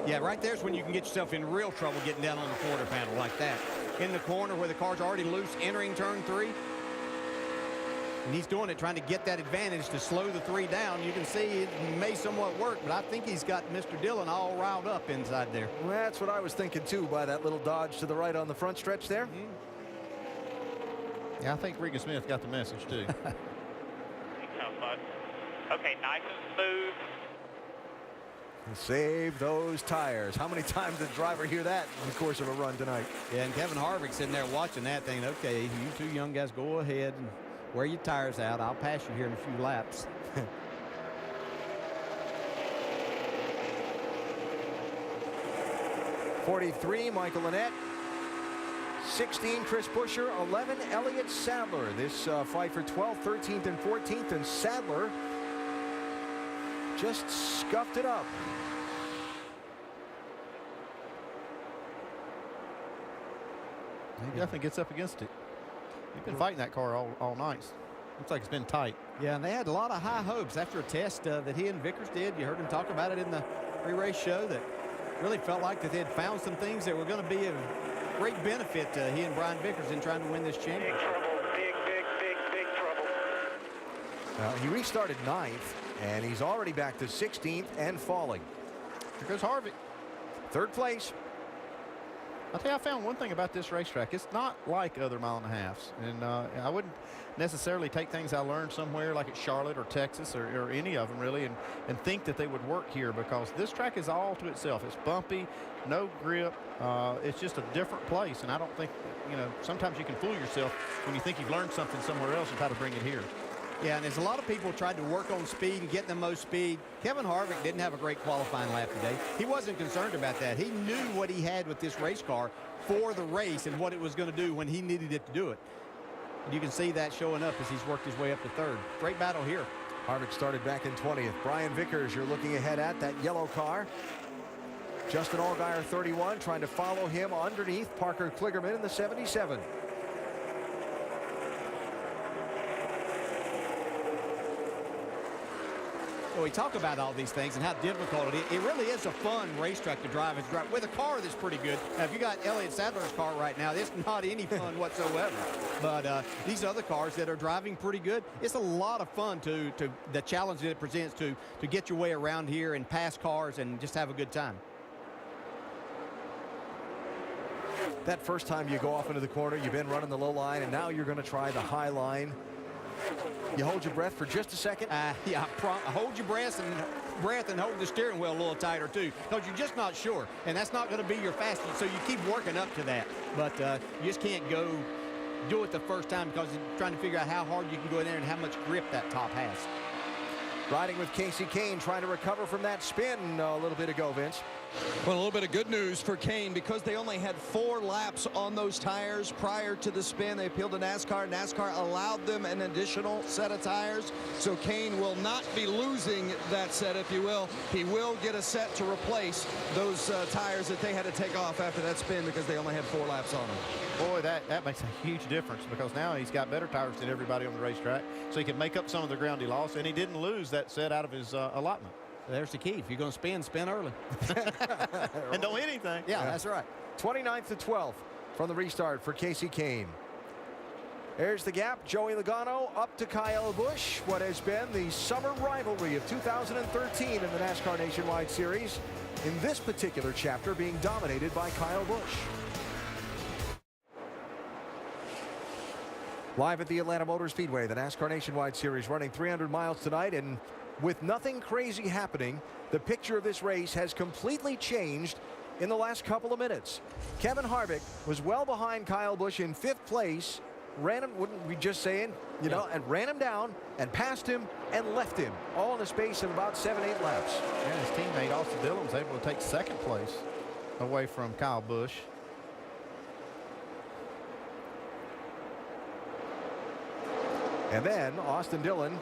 Yeah, right there's when you can get yourself in real trouble getting down on the quarter panel like that. In the corner where the car's already loose, entering turn 3. And he's doing it, trying to get that advantage to slow the 3 down. You can see it may somewhat work, but I think he's got Mr. Dillon all riled up inside there. Well, that's what I was thinking, too, by that little dodge to the right on the front stretch there. Yeah, I think Regan Smith got the message, too. Okay, nice and smooth. Save those tires. How many times did the driver hear that in the course of a run tonight? Yeah, and Kevin Harvick sitting there watching that thing. Okay, you two young guys go ahead and wear your tires out. I'll pass you here in a few laps. 43, Michael Annett. 16, Chris Buescher. 11, Elliott Sadler. This fight for 12th, 13th, and 14th, and Sadler just scuffed it up. He definitely gets up against it. He's been fighting that car all night. Looks like it's been tight. Yeah, and they had a lot of high hopes after a test that he and Vickers did. You heard him talk about it in the pre-race show, that really felt like that they had found some things that were going to be a great benefit to he and Brian Vickers in trying to win this championship. Big trouble, big trouble. He restarted 9th, and he's already back to 16th and falling. Here goes Harvick. 3rd place. I'll tell you, I found one thing about this racetrack. It's not like other mile-and-a-halves. And I wouldn't necessarily take things I learned somewhere like at Charlotte or Texas or any of them really and think that they would work here, because this track is all to itself. It's bumpy, no grip. It's just a different place. And I don't think, sometimes you can fool yourself when you think you've learned something somewhere else and try to bring it here. Yeah, and there's a lot of people tried to work on speed and get the most speed. Kevin Harvick didn't have a great qualifying lap today. He wasn't concerned about that. He knew what he had with this race car for the race and what it was going to do when he needed it to do it. And you can see that showing up as he's worked his way up to 3rd. Great battle here. Harvick started back in 20th. Brian Vickers, you're looking ahead at that yellow car. Justin Allgaier, 31, trying to follow him underneath. Parker Kligerman in the 77. So we talk about all these things and how difficult it is. It really is a fun racetrack to drive with a car that's pretty good. Now, if you got Elliott Sadler's car right now, it's not any fun whatsoever. But these other cars that are driving pretty good, it's a lot of fun to the challenge that it presents to get your way around here and pass cars and just have a good time. That first time you go off into the corner, you've been running the low line, and now you're going to try the high line. You hold your breath for just a second? Yeah, hold your breath and hold the steering wheel a little tighter too, because you're just not sure, and that's not going to be your fastest, so you keep working up to that. But you just can't go do it the first time because you're trying to figure out how hard you can go in there and how much grip that top has. Riding with Casey Kane, trying to recover from that spin a little bit ago, Vince. Well, a little bit of good news for Kane because they only had 4 laps on those tires prior to the spin. They appealed to NASCAR. NASCAR allowed them an additional set of tires. So Kane will not be losing that set, if you will. He will get a set to replace those tires that they had to take off after that spin because they only had 4 laps on them. Boy, that makes a huge difference because now he's got better tires than everybody on the racetrack. So he can make up some of the ground he lost, and he didn't lose that set out of his allotment. There's the key. If you're going to spin early. And don't hit anything. Yeah, that's right. 29th to 12th from the restart for Casey Kane. There's the gap. Joey Logano up to Kyle Busch. What has been the summer rivalry of 2013 in the NASCAR Nationwide Series. In this particular chapter being dominated by Kyle Busch. Live at the Atlanta Motor Speedway, the NASCAR Nationwide Series running 300 miles tonight, and with nothing crazy happening, the picture of this race has completely changed in the last couple of minutes. Kevin Harvick was well behind Kyle Busch in 5th place, ran him, wouldn't we just saying, you know, and ran him down and passed him and left him, all in a space of about 7-8 laps. And his teammate Austin Dillon was able to take 2nd place away from Kyle Busch. And then Austin Dillon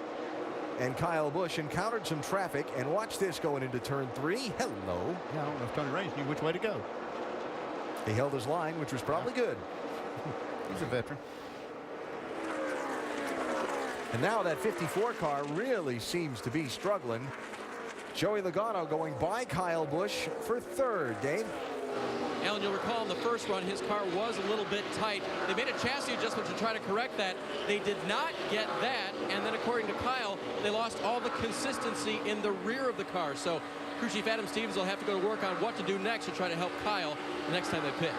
and Kyle Busch encountered some traffic, and watch this going into turn 3. Hello. Yeah, I don't know if Tony Raines knew which way to go. He held his line, which was probably good. He's a veteran. And now that 54 car really seems to be struggling. Joey Logano going by Kyle Busch for 3rd, Dave. Alan, you'll recall in the first run, his car was a little bit tight. They made a chassis adjustment to try to correct that. They did not get that, and then according to Kyle, they lost all the consistency in the rear of the car. So crew chief Adam Stevens will have to go to work on what to do next to try to help Kyle the next time they pit.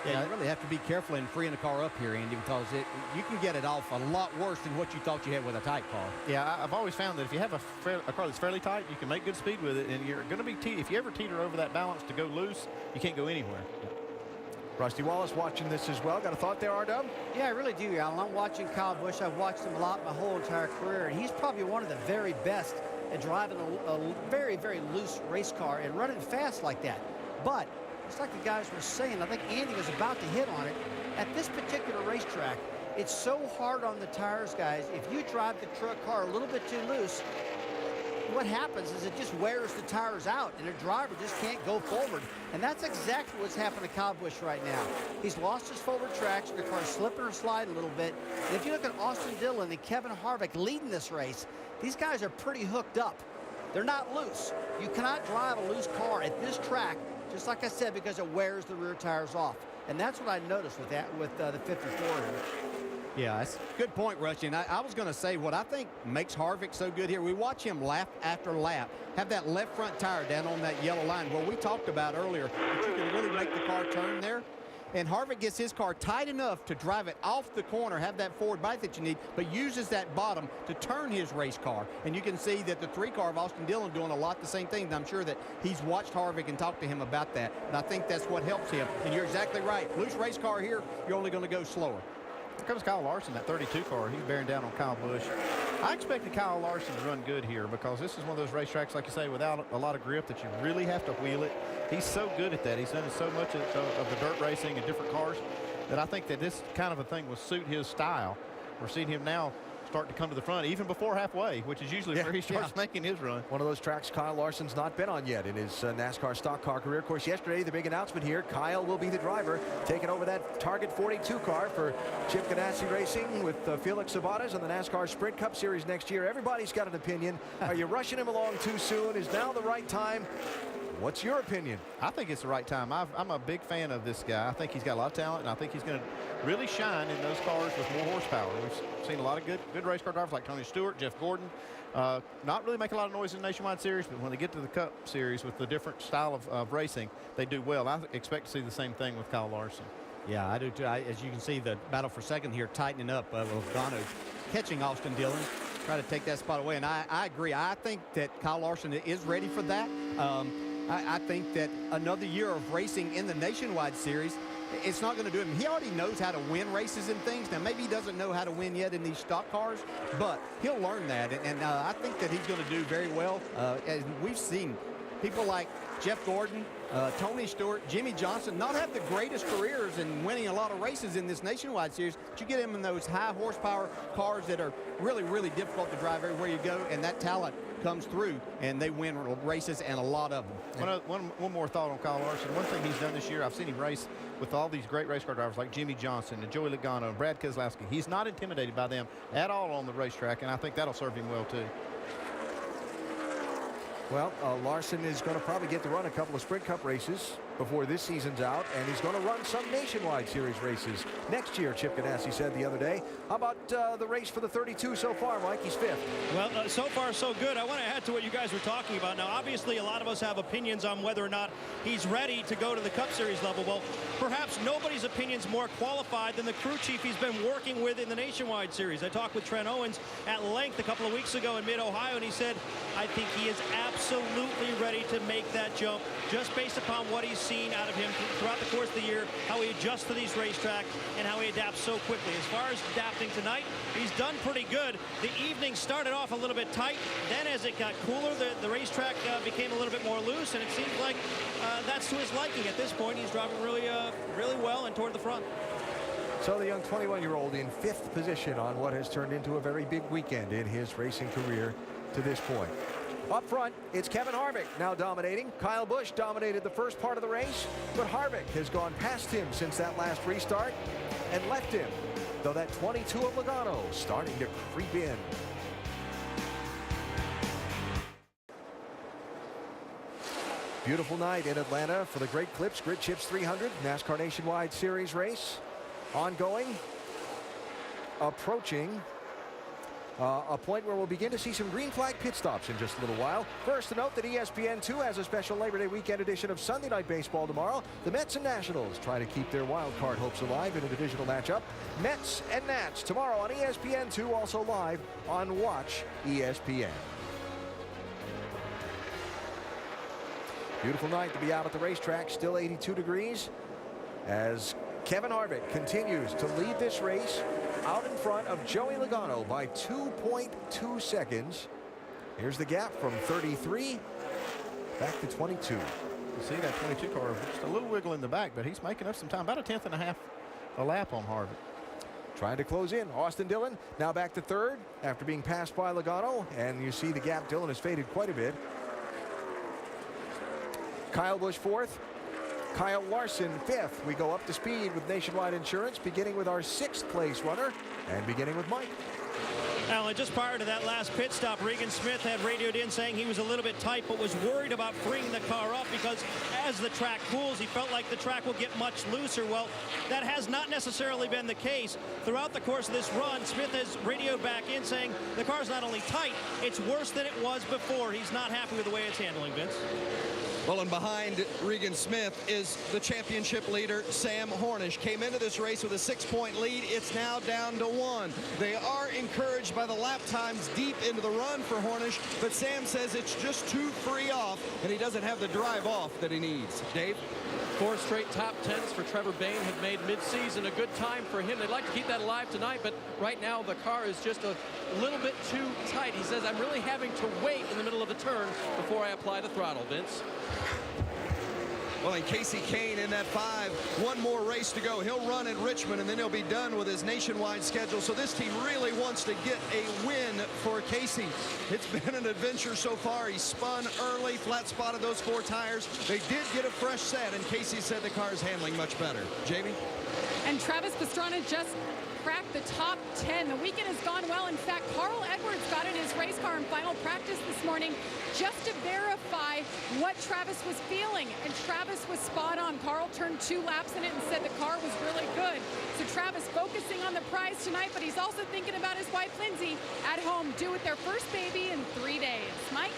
Yeah, you really have to be careful in freeing the car up here, Andy, because you can get it off a lot worse than what you thought you had with a tight car. Yeah, I've always found that if you have a car that's fairly tight, you can make good speed with it, and you're going to be if you ever teeter over that balance to go loose, you can't go anywhere. Rusty Wallace watching this as well. Got a thought there, R-Dub? Yeah, I really do, Alan. I'm watching Kyle Busch. I've watched him a lot my whole entire career, and he's probably one of the very best at driving a very, very loose race car and running fast like that. But just like the guys were saying, I think Andy was about to hit on it. At this particular racetrack, it's so hard on the tires, guys. If you drive the truck car a little bit too loose, what happens is it just wears the tires out, and the driver just can't go forward. And that's exactly what's happened to Kyle Busch right now. He's lost his forward traction. The car's slipping or sliding a little bit. And if you look at Austin Dillon and Kevin Harvick leading this race, these guys are pretty hooked up. They're not loose. You cannot drive a loose car at this track, just like I said, because it wears the rear tires off. And that's what I noticed with that, with the 54 here. Yeah, that's a good point, Rusty. And I was going to say what I think makes Harvick so good here. We watch him lap after lap have that left front tire down on that yellow line where we talked about earlier that you can really make the car turn there. And Harvick gets his car tight enough to drive it off the corner, have that forward bite that you need, but uses that bottom to turn his race car. And you can see that the 3 car of Austin Dillon doing a lot the same thing. And I'm sure that he's watched Harvick and talked to him about that. And I think that's what helps him. And you're exactly right. Loose race car here, you're only going to go slower. Here comes Kyle Larson, that 32 car. He's bearing down on Kyle Busch. I expected Kyle Larson to run good here because this is one of those racetracks, like you say, without a lot of grip that you really have to wheel it. He's so good at that. He's done so much of the dirt racing and different cars that I think that this kind of a thing will suit his style. We're seeing him now start to come to the front even before halfway, which is usually where he starts making his run. One of those tracks Kyle Larson's not been on yet in his NASCAR stock car career. Of course, yesterday, the big announcement here, Kyle will be the driver, taking over that Target 42 car for Chip Ganassi Racing with Felix Sabates on the NASCAR Sprint Cup Series next year. Everybody's got an opinion. Are you rushing him along too soon? Is now the right time? What's your opinion? I think it's the right time. I'm a big fan of this guy. I think he's got a lot of talent, and I think he's going to really shine in those cars with more horsepower. We've seen a lot of good race car drivers like Tony Stewart, Jeff Gordon, not really make a lot of noise in the Nationwide Series, but when they get to the Cup Series with the different style of racing, they do well. I expect to see the same thing with Kyle Larson. Yeah, I do too. As you can see, the battle for second here tightening up with Logano catching Austin Dillon, try to take that spot away. And I agree. I think that Kyle Larson is ready for that. I think that another year of racing in the Nationwide Series, it's not going to do him. He already knows how to win races and things. Now, maybe he doesn't know how to win yet in these stock cars, but he'll learn that. And I think that he's going to do very well. As we've seen people like Jeff Gordon, Tony Stewart, Jimmy Johnson, not have the greatest careers in winning a lot of races in this Nationwide Series, but you get them in those high horsepower cars that are really, really difficult to drive everywhere you go, and that talent comes through, and they win races, and a lot of them. One more thought on Kyle Larson. One thing he's done this year, I've seen him race with all these great race car drivers like Jimmy Johnson and Joey Logano and Brad Keselowski. He's not intimidated by them at all on the racetrack, and I think that'll serve him well too. Well, Larson is going to probably get to run a couple of Sprint Cup races before this season's out, and he's going to run some Nationwide Series races next year, Chip Ganassi said the other day. How about the race for the 32 so far, Mike? He's fifth. Well, so far so good. I want to add to what you guys were talking about. Now, obviously, a lot of us have opinions on whether or not he's ready to go to the Cup Series level. Well, perhaps nobody's opinion's more qualified than the crew chief he's been working with in the Nationwide Series. I talked with Trent Owens at length a couple of weeks ago in Mid-Ohio, and he said, I think he is absolutely ready to make that jump just based upon what he's seen out of him throughout the course of the year, how he adjusts to these racetracks, and how he adapts so quickly. As far as adapting tonight, he's done pretty good. The evening started off a little bit tight. Then as it got cooler, the racetrack became a little bit more loose, and it seems like that's to his liking. At this point, he's driving really well and toward the front. So the young 21-year-old in fifth position on what has turned into a very big weekend in his racing career to this point. Up front, it's Kevin Harvick now dominating. Kyle Busch dominated the first part of the race, but Harvick has gone past him since that last restart and left him, though that 22 of Logano starting to creep in. Beautiful night in Atlanta for the Great Clips Grid Chips 300 NASCAR Nationwide Series race. Ongoing, approaching a point where we'll begin to see some green flag pit stops in just a little while. First, to note that ESPN2 has a special Labor Day weekend edition of Sunday Night Baseball tomorrow. The Mets and Nationals try to keep their wild card hopes alive in a divisional matchup. Mets and Nats tomorrow on ESPN2, also live on Watch ESPN. Beautiful night to be out at the racetrack, still 82 degrees, as Kevin Harvick continues to lead this race out in front of Joey Logano by 2.2 seconds. Here's the gap from 33 back to 22. You see that 22 car just a little wiggle in the back, but he's making up some time, about a tenth and a half a lap on Harvick. Trying to close in. Austin Dillon now back to third after being passed by Logano, and you see the gap. Dillon has faded quite a bit. Kyle Busch fourth. Kyle Larson fifth. We go up to speed with Nationwide Insurance, beginning with our sixth place runner and beginning with Mike. Alan, just prior to that last pit stop, Regan Smith had radioed in saying he was a little bit tight, but was worried about freeing the car up because as the track cools, he felt like the track will get much looser. Well, that has not necessarily been the case. Throughout the course of this run, Smith has radioed back in saying the car's not only tight, it's worse than it was before. He's not happy with the way it's handling, Vince. Well, and behind Regan Smith is the championship leader, Sam Hornish. Came into this race with a 6-point lead. It's now down to 1. They are encouraged by the lap times deep into the run for Hornish, but Sam says it's just too free off, and he doesn't have the drive off that he needs. Dave? 4 straight top 10s for Trevor Bayne have made mid-season a good time for him. They'd like to keep that alive tonight, but right now the car is just a little bit too tight. He says, I'm really having to wait in the middle of the turn before I apply the throttle, Vince. Well, and Casey Kane in that 5. One more race to go. He'll run at Richmond, and then he'll be done with his nationwide schedule. So this team really wants to get a win for Casey. It's been an adventure so far. He spun early, flat spotted those 4 tires. They did get a fresh set, and Casey said the car is handling much better. Jamie? And Travis Pastrana just cracked the top 10. The weekend has gone well. In fact, Carl Edwards got in his race car in final practice this morning just to verify what Travis was feeling. And Travis was spot on. Carl turned 2 laps in it and said the car was really good. So Travis focusing on the prize tonight, but he's also thinking about his wife, Lindsay, at home, due with their first baby in 3 days. Mike?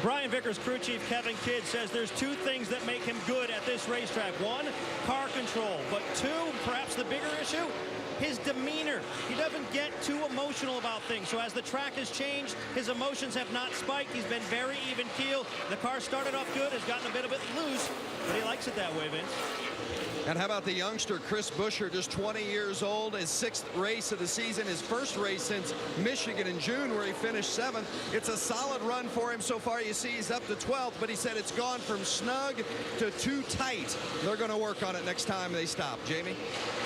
Brian Vickers crew chief Kevin Kidd says there's 2 things that make him good at this racetrack. 1, car control, but 2, perhaps the bigger issue, his demeanor. He doesn't get too emotional about things. So as the track has changed, his emotions have not spiked. He's been very even keel. The car started off good, has gotten a bit loose, but he likes it that way, Vince. And how about the youngster, Chris Buescher, just 20 years old, his 6th race of the season, his first race since Michigan in June where he finished 7th. It's a solid run for him so far. You see he's up to 12th, but he said it's gone from snug to too tight. They're going to work on it next time they stop. Jamie?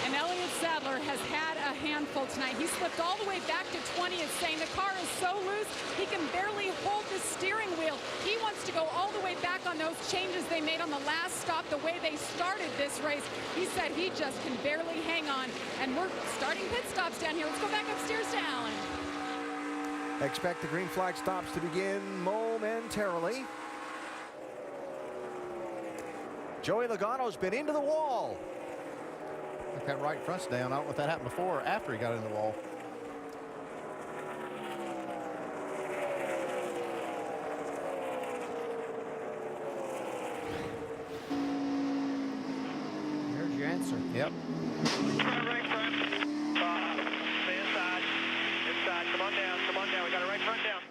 And Elliott Sadler has had a handful tonight. He slipped all the way back to 20th, saying the car is so loose he can barely hold the steering wheel. He wants to go all the way back on those changes they made on the last stop, the way they started this race. He said he just can barely hang on. And we're starting pit stops down here. Let's go back upstairs to Alan. Expect the green flag stops to begin momentarily. Joey Logano's been into the wall. Took that right front's down. I don't know if that happened before or after he got in the wall. There's your answer. Yep. Right front. Stay inside. Inside. Come on down. Come on down. We got a right front down.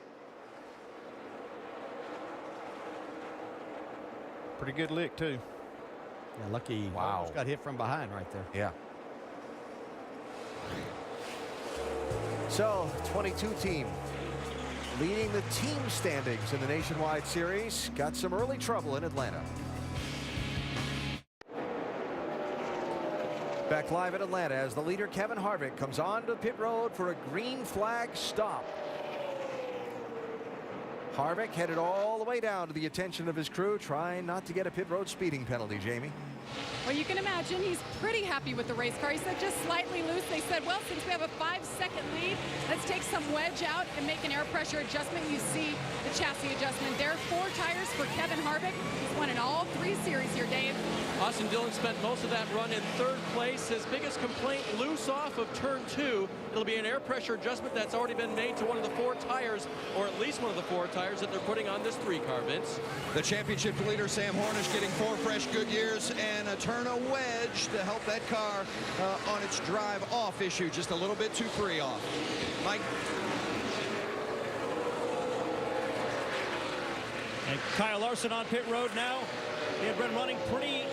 Pretty good lick, too. Yeah, lucky. Wow. Almost got hit from behind right there. Yeah. So, 22 team leading the team standings in the Nationwide Series. Got some early trouble in Atlanta. Back live at Atlanta as the leader Kevin Harvick comes onto pit road for a green flag stop. Harvick headed all the way down to the attention of his crew, trying not to get a pit road speeding penalty, Jamie. Well, you can imagine he's pretty happy with the race car. He said just slightly loose. They said, well, since we have a 5-second lead, let's take some wedge out and make an air pressure adjustment. You see the chassis adjustment there. 4 tires for Kevin Harvick. He's won in all 3 series here, Dave. Austin Dillon spent most of that run in 3rd place. His biggest complaint, loose off of turn 2. It'll be an air pressure adjustment that's already been made to one of the 4 tires, or at least one of the 4 tires that they're putting on this 3-car, Vince. The championship leader, Sam Hornish, getting 4 fresh Goodyears and a turn a wedge to help that car on its drive off issue. Just a little bit too free off. Mike? And Kyle Larson on pit road now. He had been running pretty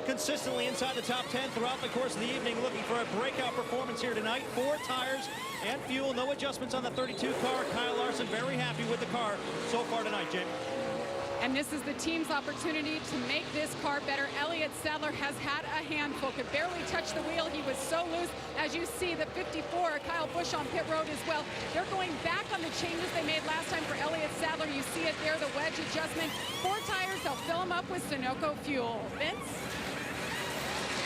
consistently inside the top 10 throughout the course of the evening, looking for a breakout performance here tonight. 4 tires and fuel, no adjustments on the 32 car. Kyle Larson very happy with the car so far tonight, Jim. And this is the team's opportunity to make this car better. Elliott Sadler has had a handful, could barely touch the wheel. He was so loose. As you see, the 54, Kyle Busch on pit road as well. They're going back on the changes they made last time for Elliott Sadler. You see it there, the wedge adjustment. 4 tires, they'll fill them up with Sunoco fuel. Vince?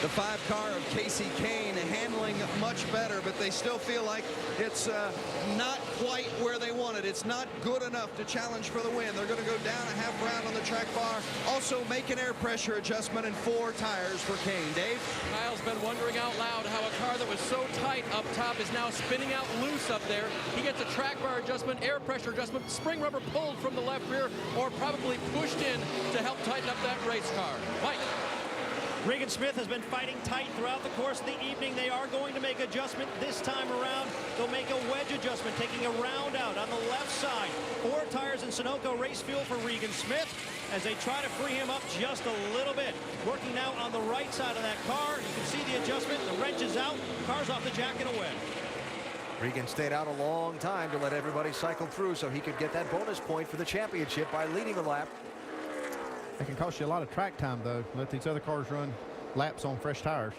The 5 car of Casey Kane handling much better, but they still feel like it's not quite where they wanted. It's not good enough to challenge for the win. They're going to go down a half round on the track bar. Also make an air pressure adjustment and 4 tires for Kane. Dave? Kyle's been wondering out loud how a car that was so tight up top is now spinning out loose up there. He gets a track bar adjustment, air pressure adjustment, spring rubber pulled from the left rear, or probably pushed in to help tighten up that race car. Mike? Regan Smith has been fighting tight throughout the course of the evening. They are going to make adjustment this time around. They'll make a wedge adjustment, taking a round out on the left side. 4 tires and Sunoco race fuel for Regan Smith as they try to free him up just a little bit. Working now on the right side of that car. You can see the adjustment. The wrench is out. Car's off the jack and away. Regan stayed out a long time to let everybody cycle through so he could get that bonus point for the championship by leading the lap. That can cost you a lot of track time, though. Let these other cars run laps on fresh tires.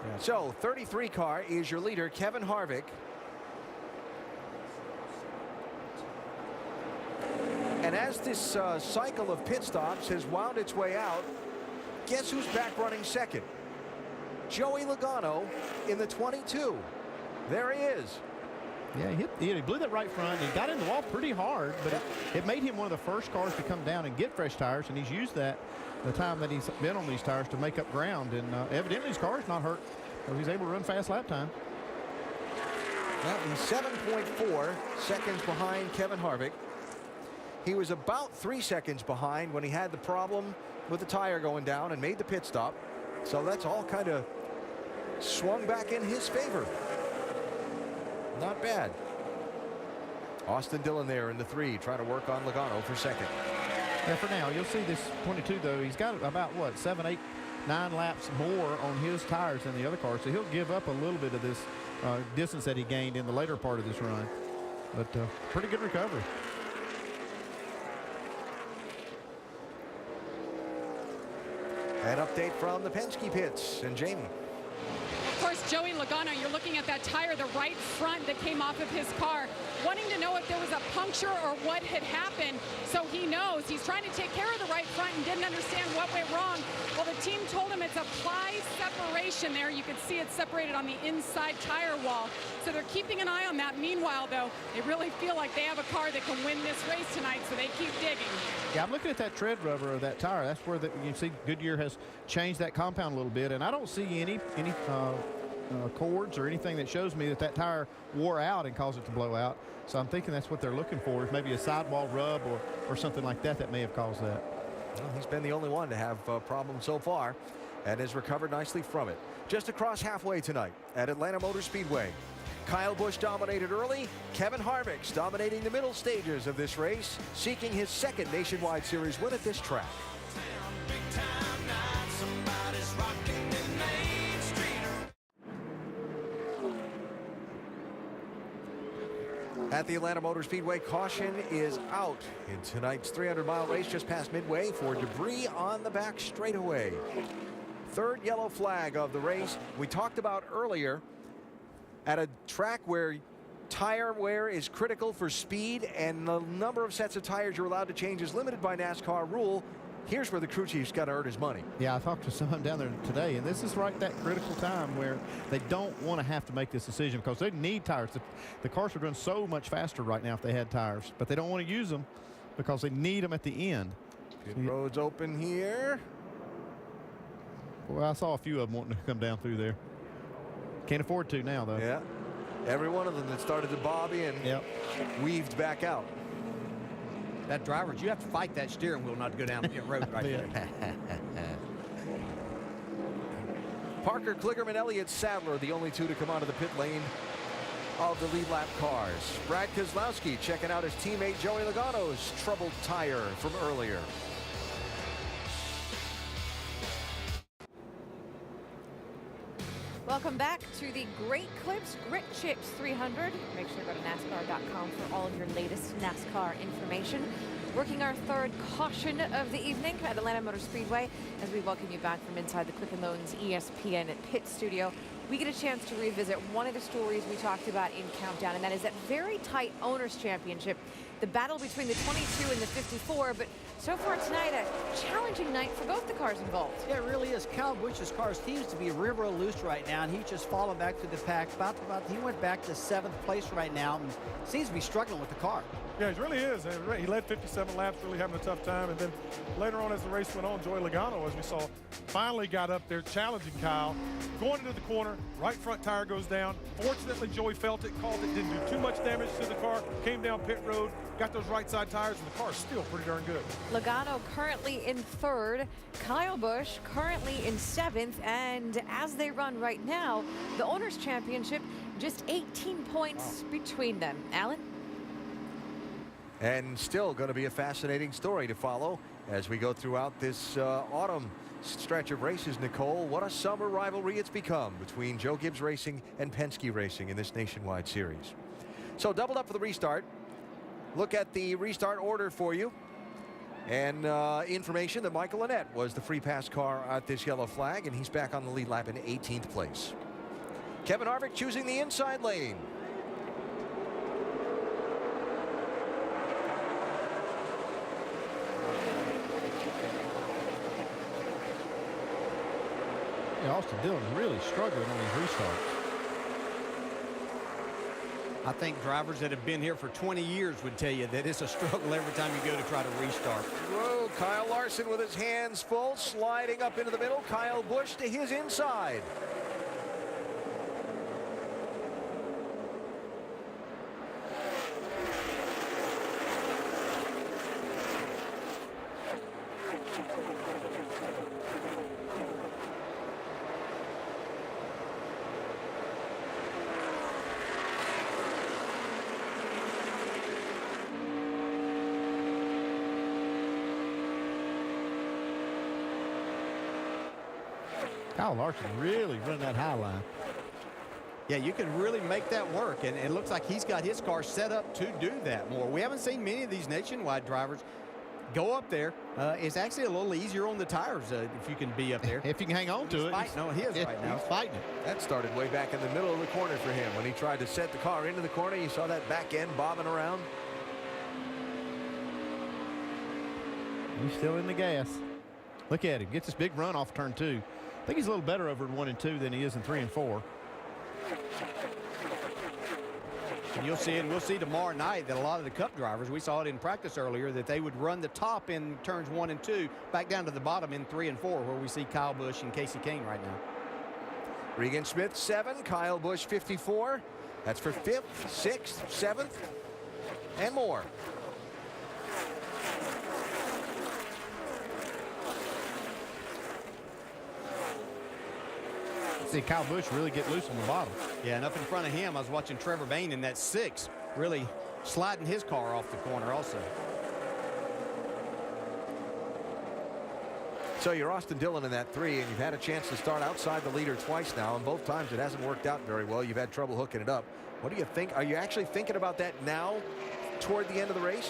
Yeah. So, 33 car is your leader, Kevin Harvick. And as this cycle of pit stops has wound its way out, guess who's back running second? Joey Logano in the 22. There he is. Yeah, he blew that right front. He got in the wall pretty hard, but it made him one of the first cars to come down and get fresh tires, and he's used that the time that he's been on these tires to make up ground. And evidently his car's not hurt, so he's able to run fast lap time. Well, he's 7.4 seconds behind Kevin Harvick. He was about 3 seconds behind when he had the problem with the tire going down and made the pit stop. So that's all kind of swung back in his favor. Not bad. Austin Dillon there in the 3, trying to work on Logano for second. Yeah, for now. You'll see this 22, though. He's got about, what, 7-8 9 laps more on his tires than the other car, so he'll give up a little bit of this distance that he gained in the later part of this run. But pretty good recovery. An update from the Penske pits and Jamie. Of course, Joey Logano, you're looking at that tire, the right front that came off of his car, wanting to know if there was a puncture or what had happened. So he knows. He's trying to take care of the right front and didn't understand what went wrong. Well, the team told him it's a ply separation there. You can see it separated on the inside tire wall. So they're keeping an eye on that. Meanwhile, though, they really feel like they have a car that can win this race tonight, so they keep digging. Yeah, I'm looking at that tread rubber of that tire. That's where you see Goodyear has changed that compound a little bit, and I don't see any cords or anything that shows me that tire wore out and caused it to blow out. So I'm thinking that's what they're looking for, is maybe a sidewall rub or something like that may have caused that. Well, he's been the only one to have problems so far and has recovered nicely from it. Just across halfway tonight at Atlanta Motor Speedway, Kyle Busch dominated early. Kevin Harvick's dominating the middle stages of this race, seeking his second Nationwide Series win at this track. At the Atlanta Motor Speedway, caution is out in tonight's 300-mile race just past midway for debris on the back straightaway. Third yellow flag of the race. We talked about earlier at a track where tire wear is critical for speed and the number of sets of tires you're allowed to change is limited by NASCAR rule. Here's where the crew chief's got to earn his money. Yeah, I talked to someone down there today, and this is right that critical time where they don't want to have to make this decision because they need tires. The cars would run so much faster right now if they had tires, but they don't want to use them because they need them at the end. Pit road's open here. Well, I saw a few of them wanting to come down through there. Can't afford to now, though. Yeah, every one of them that started to bobby and weaved back out. That driver, you have to fight that steering wheel not to go down the pit road right there. Parker, Kligerman, Elliott, Sadler, the only two to come out of the pit lane of the lead lap cars. Brad Keselowski checking out his teammate Joey Logano's troubled tire from earlier. Welcome back to the Great Clips Grit Chips 300. Make sure to go to NASCAR.com for all of your latest NASCAR information. Working our third caution of the evening at Atlanta Motor Speedway as we welcome you back from inside the Quicken Loans ESPN pit studio. We get a chance to revisit one of the stories we talked about in Countdown, and that is that very tight Owners' Championship, the battle between the 22 and the 54, but so far tonight, a challenging night for both the cars involved. Yeah, it really is. Kyle Busch's car seems to be river loose right now, and he's just falling back to the pack. He went back to 7th place right now and seems to be struggling with the car. Yeah, he really is. He led 57 laps, really having a tough time. And then later on as the race went on, Joey Logano, as we saw, finally got up there challenging Kyle. Going into the corner, right front tire goes down. Fortunately, Joey felt it, called it, didn't do too much damage to the car, came down pit road, got those right side tires, and the car's still pretty darn good. Logano currently in 3rd, Kyle Busch currently in 7th, and as they run right now, the Owners' Championship, just 18 points between them. Alan? And still going to be a fascinating story to follow as we go throughout this autumn stretch of races. Nicole, what a summer rivalry it's become between Joe Gibbs Racing and Penske Racing in this Nationwide Series. So doubled up for the restart. Look at the restart order for you. And information that Michael Annett was the free pass car at this yellow flag, and he's back on the lead lap in 18th place. Kevin Harvick choosing the inside lane. Austin Dillon really struggling on these restarts. I think drivers that have been here for 20 years would tell you that it's a struggle every time you go to try to restart. Whoa, Kyle Larson with his hands full, sliding up into the middle. Kyle Busch to his inside. Kyle Larson really running that high line. Yeah, you can really make that work, and it looks like he's got his car set up to do that more. We haven't seen many of these Nationwide drivers go up there. It's actually a little easier on the tires if you can be up there. If you can hang on to it. Fighting on his right now. He's fighting it. That started way back in the middle of the corner for him. When he tried to set the car into the corner, you saw that back end bobbing around. He's still in the gas. Look at him. Gets this big run off turn 2. I think he's a little better over in 1 and 2 than he is in 3 and 4. And you'll see it, and we'll see tomorrow night that a lot of the Cup drivers, we saw it in practice earlier, that they would run the top in turns 1 and 2 back down to the bottom in 3 and 4, where we see Kyle Busch and Casey Kane right now. Regan Smith 7, Kyle Busch 54. That's for 5th, 6th, 7th, and more. See Kyle Busch really get loose on the bottom. Yeah, and up in front of him, I was watching Trevor Bayne in that 6, really sliding his car off the corner also. So you're Austin Dillon in that 3, and you've had a chance to start outside the leader twice now, and both times it hasn't worked out very well. You've had trouble hooking it up. What do you think? Are you actually thinking about that now toward the end of the race?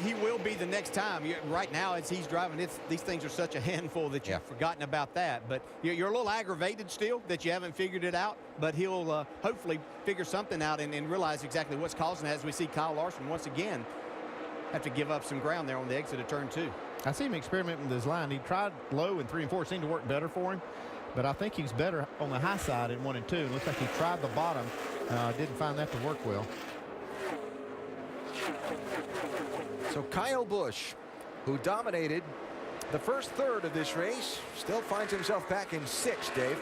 He will be the next time. Right now, as he's driving, these things are such a handful that you've forgotten about that. But you're a little aggravated still that you haven't figured it out. But he'll hopefully figure something out and realize exactly what's causing that, as we see Kyle Larson once again have to give up some ground there on the exit of turn 2. I see him experimenting with his line. He tried low in 3 and 4. It seemed to work better for him. But I think he's better on the high side in 1 and 2. It looks like he tried the bottom. Didn't find that to work well. So Kyle Busch, who dominated the first third of this race, still finds himself back in 6th, Dave.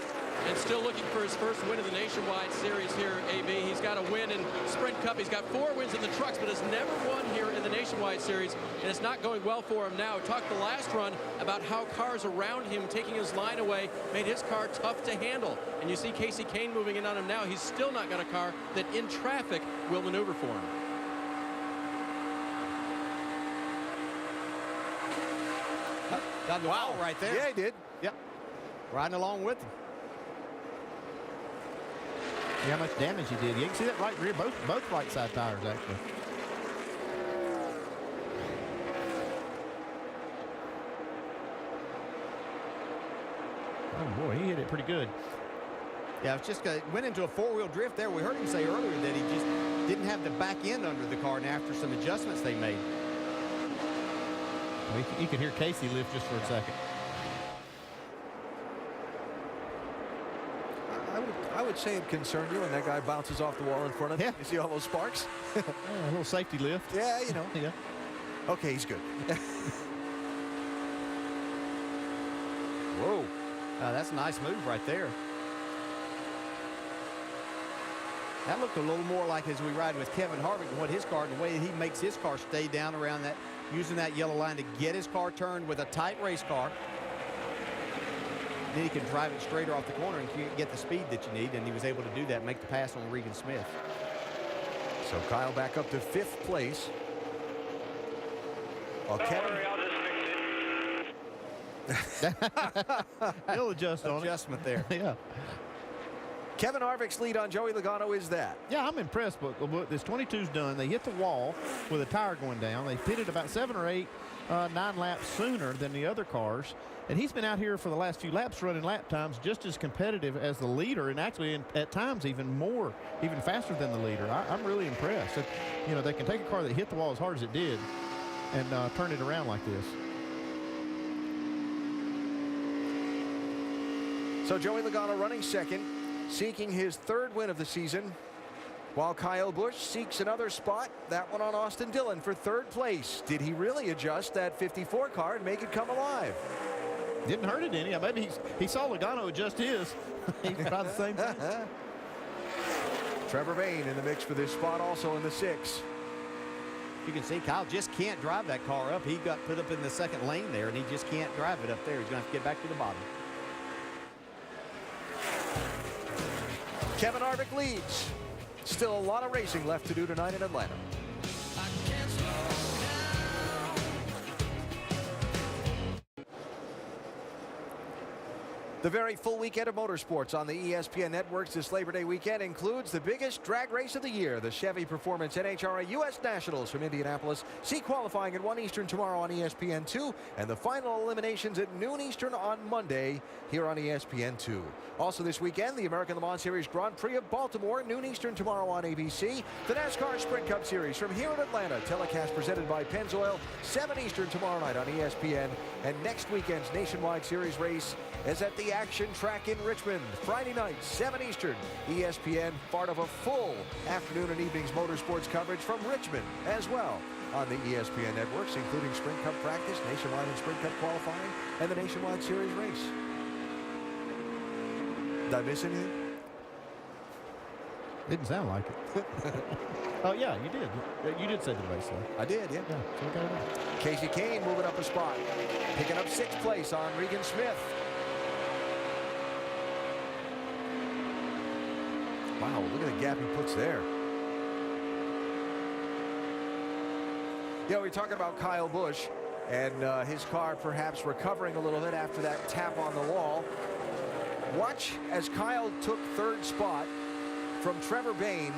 And still looking for his first win of the Nationwide Series here, AB. He's got a win in Sprint Cup. He's got 4 wins in the trucks, but has never won here in the Nationwide Series, and it's not going well for him now. We talked the last run about how cars around him taking his line away made his car tough to handle. And you see Casey Kane moving in on him now. He's still not got a car that in traffic will maneuver for him. Got the wall right there. Yeah, he did. Yep. Riding along with him. See how much damage he did. You can see that right rear, both right side tires actually. Oh boy, he hit it pretty good. Yeah, it's just went into a 4-wheel drift there. We heard him say earlier that he just didn't have the back end under the car, and after some adjustments they made. Well, you could hear Casey lift just for a second. I would say it concerned you when that guy bounces off the wall in front of him. You see all those sparks? Yeah, a little safety lift. Yeah, you know. Yeah. Okay, he's good. Whoa. That's a nice move right there. That looked a little more like as we ride with Kevin Harvick and what his car, the way he makes his car stay down around that, using that yellow line to get his car turned with a tight race car. Then he can drive it straighter off the corner and get the speed that you need, and he was able to do that, make the pass on Regan Smith. So Kyle back up to 5th place. Well, Kevin, He'll adjust on adjustment there. Yeah. Kevin Harvick's lead on Joey Logano is that. Yeah, I'm impressed, but this 22's done. They hit the wall with a tire going down. They pitted about 7 or 8, 9 laps sooner than the other cars. And he's been out here for the last few laps running lap times just as competitive as the leader, and actually at times even faster than the leader. I'm really impressed. That, you know, they can take a car that hit the wall as hard as it did and turn it around like this. So Joey Logano running 2nd, seeking his 3rd win of the season, while Kyle Busch seeks another spot, that one on Austin Dillon for 3rd place. Did he really adjust that 54 car and make it come alive? Didn't hurt it any. Maybe he saw Logano adjust his. He tried the same thing. Trevor Bayne in the mix for this spot, also in the 6. You can see Kyle just can't drive that car up. He got put up in the 2nd lane there, and he just can't drive it up there. He's going to have to get back to the bottom. Kevin Harvick leads. Still a lot of racing left to do tonight in Atlanta. The very full weekend of motorsports on the ESPN networks this Labor Day weekend includes the biggest drag race of the year, the Chevy Performance NHRA U.S. Nationals from Indianapolis. See qualifying at 1 Eastern tomorrow on ESPN2, and the final eliminations at noon Eastern on Monday here on ESPN2. Also this weekend, the American Le Mans Series Grand Prix of Baltimore, noon Eastern tomorrow on ABC. The NASCAR Sprint Cup Series from here in Atlanta, telecast presented by Pennzoil, 7 Eastern tomorrow night on ESPN. And next weekend's Nationwide Series race is at the Action Track in Richmond, Friday night, 7 Eastern. ESPN, part of a full afternoon and evenings motorsports coverage from Richmond as well on the ESPN networks, including Sprint Cup practice, Nationwide and Sprint Cup qualifying, and the Nationwide Series race. Did I miss anything? Didn't sound like it. Oh, yeah, you did. You did say the race, though. I did, yeah. Yeah, so we got it right. Casey Kane moving up a spot, picking up 6th place on Regan Smith. Wow, look at the gap he puts there. Yeah, we're talking about Kyle Busch and his car perhaps recovering a little bit after that tap on the wall. Watch as Kyle took 3rd spot from Trevor Bayne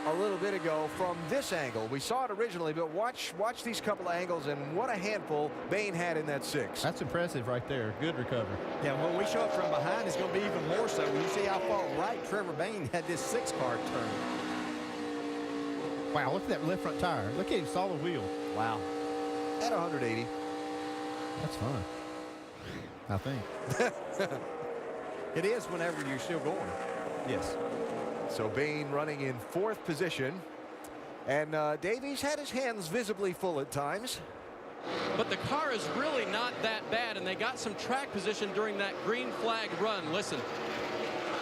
a little bit ago from this angle. We saw it originally, but watch these couple of angles, and what a handful Bayne had in that 6. That's impressive right there. Good recovery. Yeah, when we show up from behind, it's going to be even more so. When you see how far right Trevor Bayne had this 6-car turn. Wow, look at that left front tire. Look at him, solid wheel. Wow. At 180. That's fun, I think. It is whenever you're still going. Yes. So Bayne running in 4th position. And Davies had his hands visibly full at times. But the car is really not that bad, and they got some track position during that green flag run. Listen.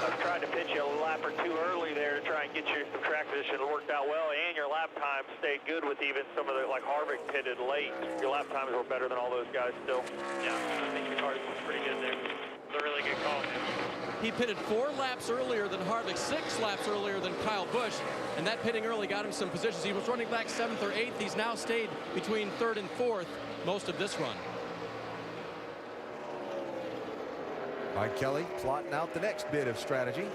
I've tried to pitch you a lap or two early there to try and get you some track position. It worked out well, and your lap time stayed good with even some of the, like Harvick pitted late. Your lap times were better than all those guys still. Yeah, I think your car's pretty good there. It's a really good call, man. He pitted 4 laps earlier than Harvick, 6 laps earlier than Kyle Busch, and that pitting early got him some positions. He was running back 7th or 8th. He's now stayed between 3rd and 4th most of this run. Mike Kelly plotting out the next bit of strategy.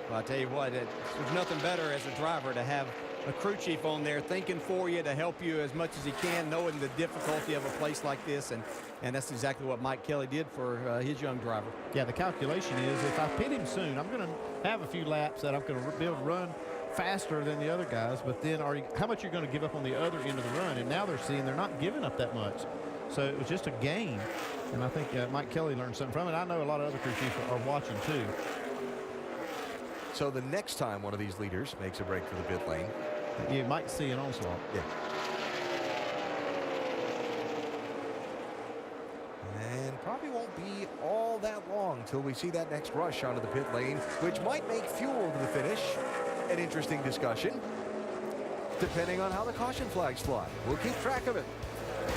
Well, I tell you what, there's nothing better as a driver to have a crew chief on there thinking for you to help you as much as he can, knowing the difficulty of a place like this, and that's exactly what Mike Kelly did for his young driver. Yeah, the calculation is if I pit him soon, I'm going to have a few laps that I'm going to be able to run faster than the other guys, but then how much you're going to give up on the other end of the run, and now they're seeing they're not giving up that much. So it was just a gain, and I think Mike Kelly learned something from it. I know a lot of other crew chiefs are watching too. So the next time one of these leaders makes a break for the pit lane, you might see an onslaught. Yeah. And probably won't be all that long till we see that next rush onto the pit lane, which might make fuel to the finish an interesting discussion, depending on how the caution flags fly. We'll keep track of it,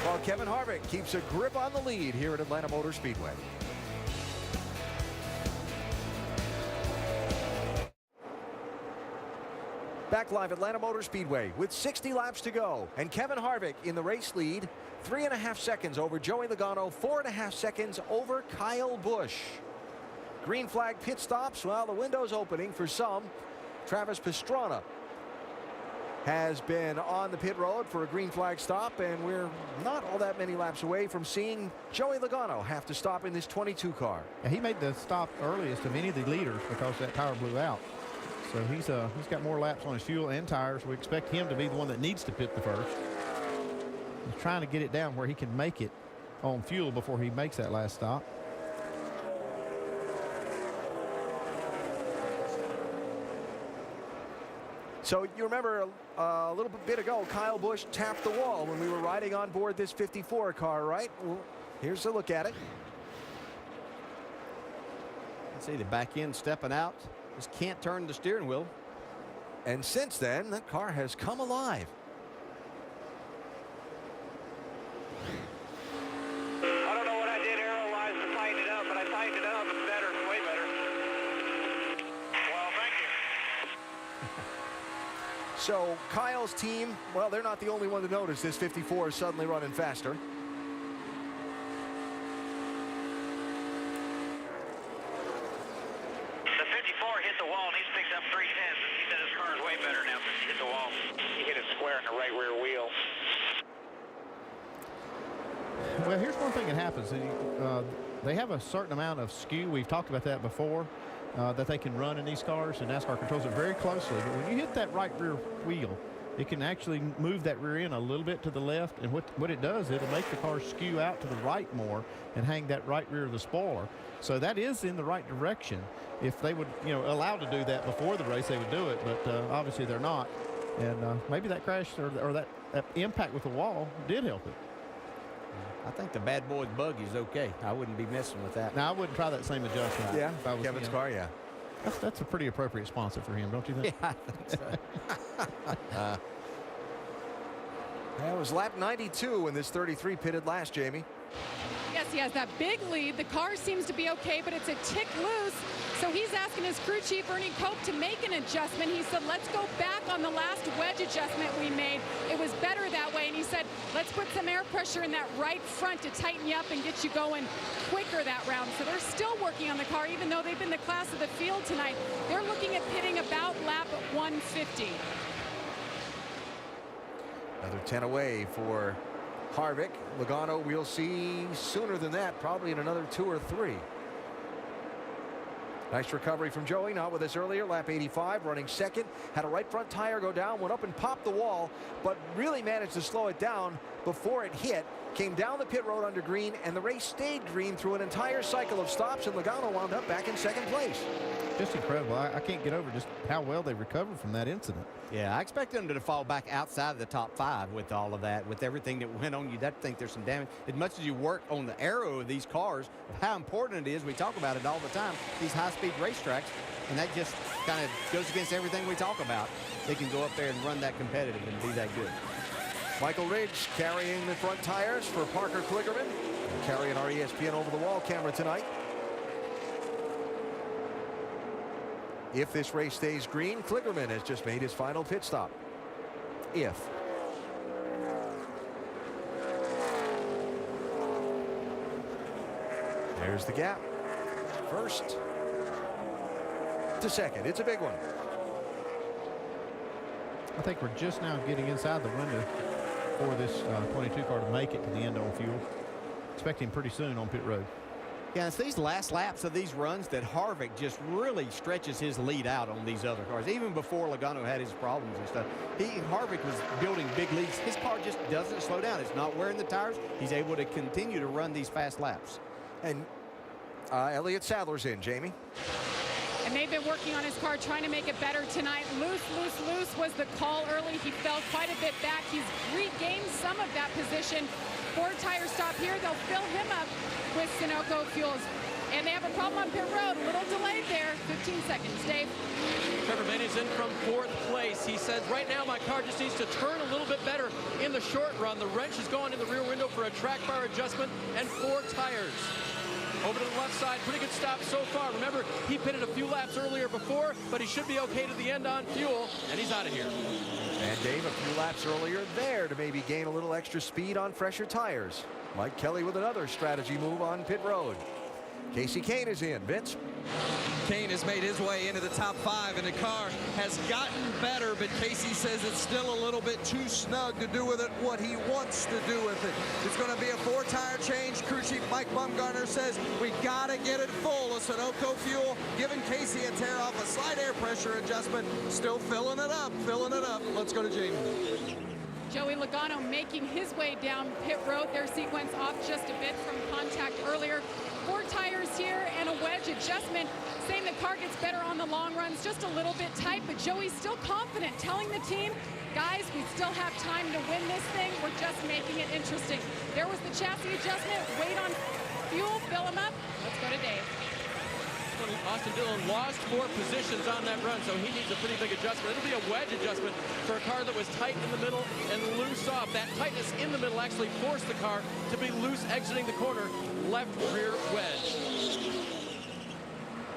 while Kevin Harvick keeps a grip on the lead here at Atlanta Motor Speedway. Back live at Atlanta Motor Speedway with 60 laps to go, and Kevin Harvick in the race lead, 3.5 seconds over Joey Logano, 4.5 seconds over Kyle Busch. Green flag pit stops while the window's opening for some. Travis Pastrana has been on the pit road for a green flag stop, and we're not all that many laps away from seeing Joey Logano have to stop in this 22 car. And he made the stop earliest of any of the leaders because that tire blew out. So he's got more laps on his fuel and tires. We expect him to be the one that needs to pit the first. He's trying to get it down where he can make it on fuel before he makes that last stop. So you remember a little bit ago, Kyle Busch tapped the wall when we were riding on board this 54 car, right? Well, here's a look at it. See the back end stepping out. Just can't turn the steering wheel. And since then, that car has come alive. I don't know what I did aero-wise to tighten it up, but I tightened it up. It's better, way better. Well, thank you. So Kyle's team, well, they're not the only one to notice this 54 is suddenly running faster. He said his car's way better now since he hit the wall. He hit it square in the right rear wheel. Well, here's one thing that happens. They have a certain amount of skew. We've talked about that before, that they can run in these cars, and NASCAR controls it very closely. But when you hit that right rear wheel, it can actually move that rear end a little bit to the left, and what it does, it'll make the car skew out to the right more and hang that right rear of the spoiler. So that is in the right direction. If they would, allowed to do that before the race, they would do it, but obviously they're not. And maybe that crash or that impact with the wall did help it. I think the bad boy's buggy is okay. I wouldn't be messing with that. Now, I wouldn't try that same adjustment. Yeah, if I was, Kevin's car, yeah. That's a pretty appropriate sponsor for him, don't you think? Yeah, I think so. That was lap 92 in this 33 pitted last, Jamie. Yes, he has that big lead. The car seems to be okay, but it's a tick loose. So he's asking his crew chief, Ernie Cope, to make an adjustment. He said, let's go back on the last wedge adjustment we made. It was better that way. And he said, let's put some air pressure in that right front to tighten you up and get you going quicker that round. So they're still working on the car, even though they've been the class of the field tonight. They're looking at pitting about lap 150. Another 10 away for Harvick. Logano, we'll see sooner than that, probably in another 2 or 3. Nice recovery from Joey, not with us earlier. Lap 85, running second. Had a right front tire go down, went up and popped the wall, but really managed to slow it down before it hit. Came down the pit road under green, and the race stayed green through an entire cycle of stops, and Logano wound up back in second place. Just incredible. I can't get over just how well they recovered from that incident. Yeah, I expect them to fall back outside of the top 5 with all of that, with everything that went on. You'd have to think there's some damage. As much as you work on the aero of these cars, how important it is, we talk about it all the time, these high-speed racetracks, and that just kind of goes against everything we talk about. They can go up there and run that competitive and be that good. Michael Ridge carrying the front tires for Parker Kligerman, carrying our ESPN Over the Wall camera tonight. If this race stays green, Kligerman has just made his final pit stop. If. There's the gap. First to second. It's a big one. I think we're just now getting inside the window for this 22 car to make it to the end on fuel. Expect him pretty soon on pit road. Yeah, it's these last laps of these runs that Harvick just really stretches his lead out on these other cars. Even before Logano had his problems and stuff, Harvick was building big leads. His car just doesn't slow down. It's not wearing the tires. He's able to continue to run these fast laps. And Elliott Sadler's in, Jamie. And they've been working on his car, trying to make it better tonight. Loose, loose, loose was the call early. He fell quite a bit back. He's regained some of that position. 4 tire stop here. They'll fill him up with Sunoco fuels. And they have a problem on pit road. A little delayed there. 15 seconds, Dave. Trevor Benny's in from 4th place. He says, right now my car just needs to turn a little bit better in the short run. The wrench is going in the rear window for a track bar adjustment and 4 tires. Over to the left side, pretty good stop so far. Remember, he pitted a few laps earlier before, but he should be okay to the end on fuel, and he's out of here. And Dave, a few laps earlier there to maybe gain a little extra speed on fresher tires. Mike Kelly with another strategy move on pit road. Casey Kane is in. Vince? Kane has made his way into the top 5, and the car has gotten better, but Casey says it's still a little bit too snug to do with it what he wants to do with it. It's going to be a 4-tire change. Crew chief Mike Bumgarner says we got to get it full of Sunoco fuel, giving Casey a tear off, a slight air pressure adjustment, still filling it up, Let's go to Jamie. Joey Logano making his way down pit road. Their sequence off just a bit from contact earlier. 4 tires here and a wedge adjustment, saying the car gets better on the long runs, just a little bit tight, but Joey's still confident, telling the team, guys, we still have time to win this thing. We're just making it interesting. There was the chassis adjustment. Wait on fuel, fill him up. Let's go to Dave. Austin Dillon lost 4 positions on that run, so he needs a pretty big adjustment. It'll be a wedge adjustment for a car that was tight in the middle and loose off. That tightness in the middle actually forced the car to be loose exiting the corner. Left rear wedge.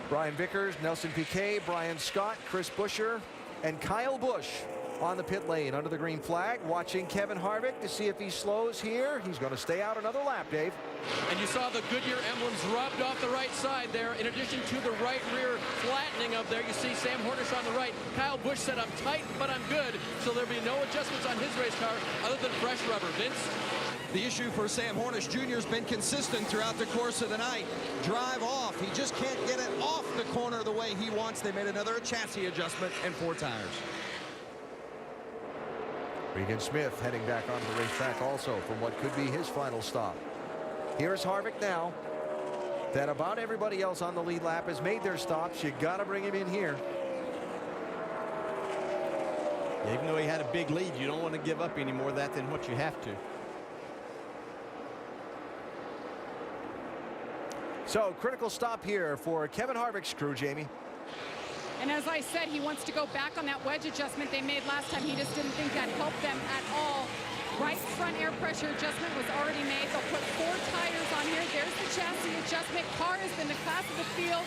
Brian Vickers, Nelson Piquet, Brian Scott, Chris Buescher, and Kyle Busch on the pit lane under the green flag, watching Kevin Harvick to see if he slows here. He's going to stay out another lap, Dave. And you saw the Goodyear emblems rubbed off the right side there. In addition to the right rear flattening of there, you see Sam Hornish on the right. Kyle Busch said, I'm tight, but I'm good. So there'll be no adjustments on his race car other than fresh rubber. Vince? The issue for Sam Hornish Jr. has been consistent throughout the course of the night. Drive off. He just can't get it off the corner the way he wants. They made another chassis adjustment and 4 tires. Regan Smith heading back onto the racetrack also from what could be his final stop. Here's Harvick now. That about everybody else on the lead lap has made their stops. You got to bring him in here. Even though he had a big lead, you don't want to give up any more of that than what you have to. So, critical stop here for Kevin Harvick's crew, Jamie. And as I said, he wants to go back on that wedge adjustment they made last time. He just didn't think that helped them at all. Right front air pressure adjustment was already made. They'll put 4 tires on here. There's the chassis adjustment. Car has been the class of the field.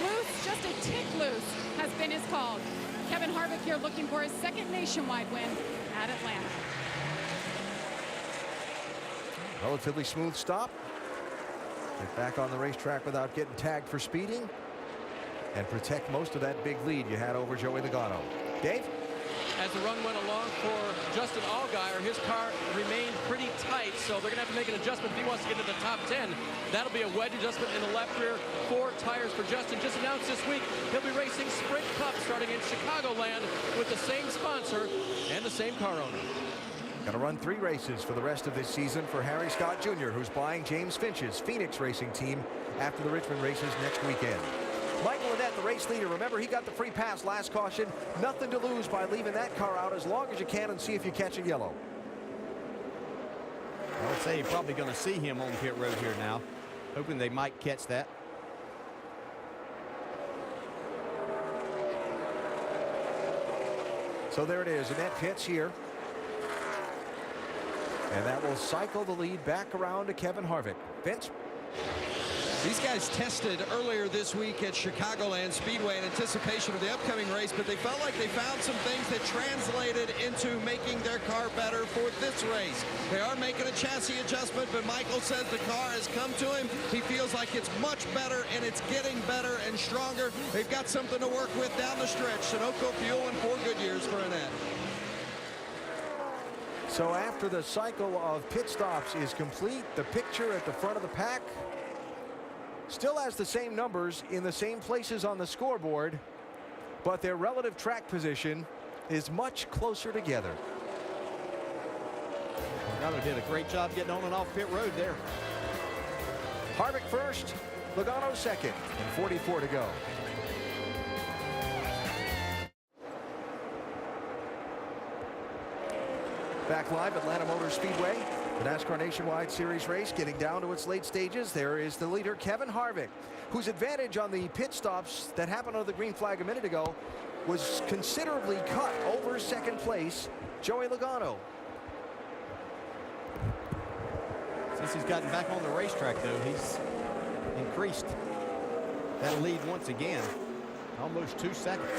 Loose, just a tick loose, has been his call. Kevin Harvick here looking for his 2nd nationwide win at Atlanta. Relatively smooth stop. Get back on the racetrack without getting tagged for speeding and protect most of that big lead you had over Joey Logano. Dave? As the run went along for Justin Allgaier, his car remained pretty tight, so they're going to have to make an adjustment if he wants to get into the top 10. That'll be a wedge adjustment in the left rear. 4 tires for Justin. Just announced this week, he'll be racing Sprint Cup starting in Chicagoland with the same sponsor and the same car owner. Going to run 3 races for the rest of this season for Harry Scott Jr., who's buying James Finch's Phoenix Racing team after the Richmond races next weekend. Michael Annett, the race leader. Remember, he got the free pass last caution. Nothing to lose by leaving that car out as long as you can and see if you catch a yellow. I would say you're probably going to see him on pit road here now, hoping they might catch that. So there it is. Annett pits here. And that will cycle the lead back around to Kevin Harvick. Vince? These guys tested earlier this week at Chicagoland Speedway in anticipation of the upcoming race, but they felt like they found some things that translated into making their car better for this race. They are making a chassis adjustment, but Michael says the car has come to him. He feels like it's much better, and it's getting better and stronger. They've got something to work with down the stretch. Sunoco fuel and 4 Goodyears for Annett. So after the cycle of pit stops is complete, the picture at the front of the pack still has the same numbers in the same places on the scoreboard, but their relative track position is much closer together. Logano did a great job getting on and off pit road there. Harvick first, Logano second, and 44 to go. Back live at Atlanta Motor Speedway, the NASCAR Nationwide Series race getting down to its late stages. There is the leader, Kevin Harvick, whose advantage on the pit stops that happened on the green flag a minute ago was considerably cut over 2nd place, Joey Logano. Since he's gotten back on the racetrack, though, he's increased that lead once again, almost 2 seconds.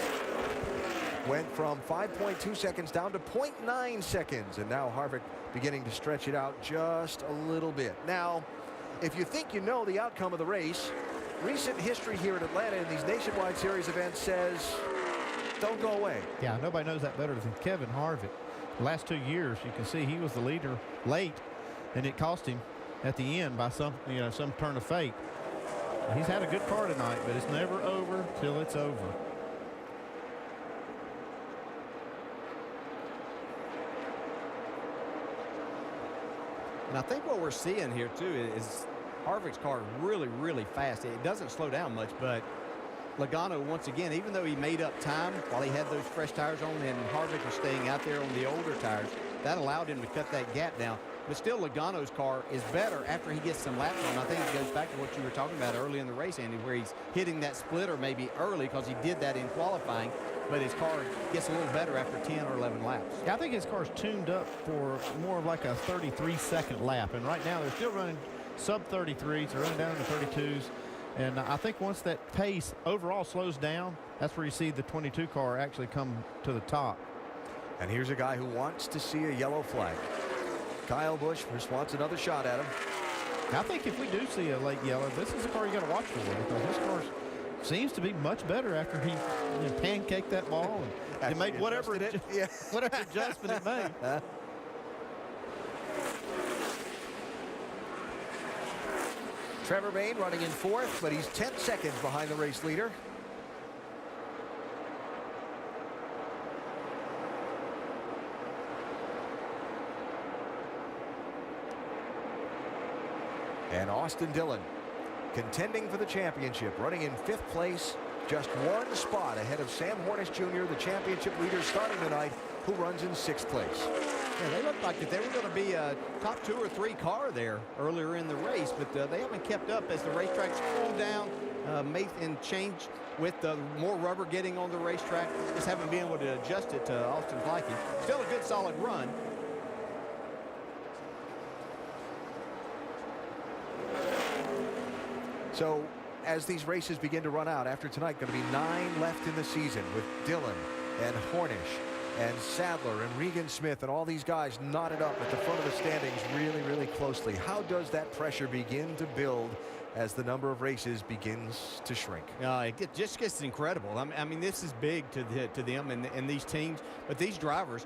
Went from 5.2 seconds down to 0.9 seconds, and now Harvick beginning to stretch it out just a little bit. Now, if you think you know the outcome of the race, recent history here at Atlanta in these Nationwide Series events says, don't go away. Yeah, nobody knows that better than Kevin Harvick. The last 2 years, you can see he was the leader late, and it cost him at the end by some turn of fate. He's had a good car tonight, but it's never over till it's over. And I think what we're seeing here, too, is Harvick's car really, really fast. It doesn't slow down much, but Logano, once again, even though he made up time while he had those fresh tires on and Harvick was staying out there on the older tires, that allowed him to cut that gap down. But still, Logano's car is better after he gets some laps on. I think it goes back to what you were talking about early in the race, Andy, where he's hitting that splitter maybe early because he did that in qualifying, but his car gets a little better after 10 or 11 laps. Yeah, I think his car's tuned up for more of like a 33-second lap, and right now they're still running sub-33s. They're running down to 32s, and I think once that pace overall slows down, that's where you see the 22 car actually come to the top. And here's a guy who wants to see a yellow flag. Kyle Busch just wants another shot at him. I think if we do see a late yellow, this is a car you got to watch for, because this car seems to be much better after he pancaked that ball and made whatever whatever adjustment it made. Trevor Bayne running in 4th, but he's 10 seconds behind the race leader. And Austin Dillon contending for the championship, running in 5th place, just 1 spot ahead of Sam Hornish Jr., the championship leader starting tonight, who runs in 6th place. Yeah, they looked like that they were going to be a top 2 or 3 car there earlier in the race, but they haven't kept up as the racetrack's cooled down, made and changed with more rubber getting on the racetrack. Just haven't been able to adjust it to Austin's liking. Still a good solid run. So as these races begin to run out after tonight, going to be 9 left in the season with Dillon and Hornish and Sadler and Regan Smith and all these guys knotted up at the front of the standings really, really closely. How does that pressure begin to build as the number of races begins to shrink? It just gets incredible. I mean, this is big to them and these teams, but these drivers,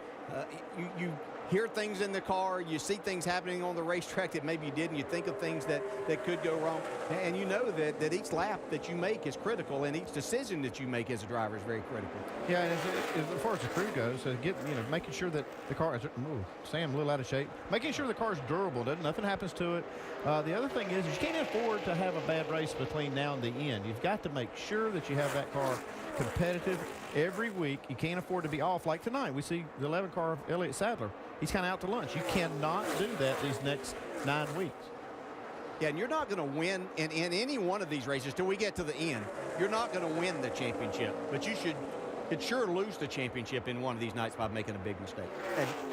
you hear things in the car, you see things happening on the racetrack that maybe you didn't, you think of things that could go wrong, and you know that each lap that you make is critical, and each decision that you make as a driver is very critical. Yeah, and as far as the crew goes, making sure that the car is, Sam, a little out of shape, making sure the car is durable, nothing happens to it. The other thing is you can't afford to have a bad race between now and the end. You've got to make sure that you have that car competitive every week. You can't afford to be off. Like tonight, we see the 11 car of Elliott Sadler. He's kind of out to lunch. You cannot do that these next 9 weeks. Yeah, and you're not going to win in any one of these races till we get to the end. You're not going to win the championship, but you should sure lose the championship in one of these nights by making a big mistake.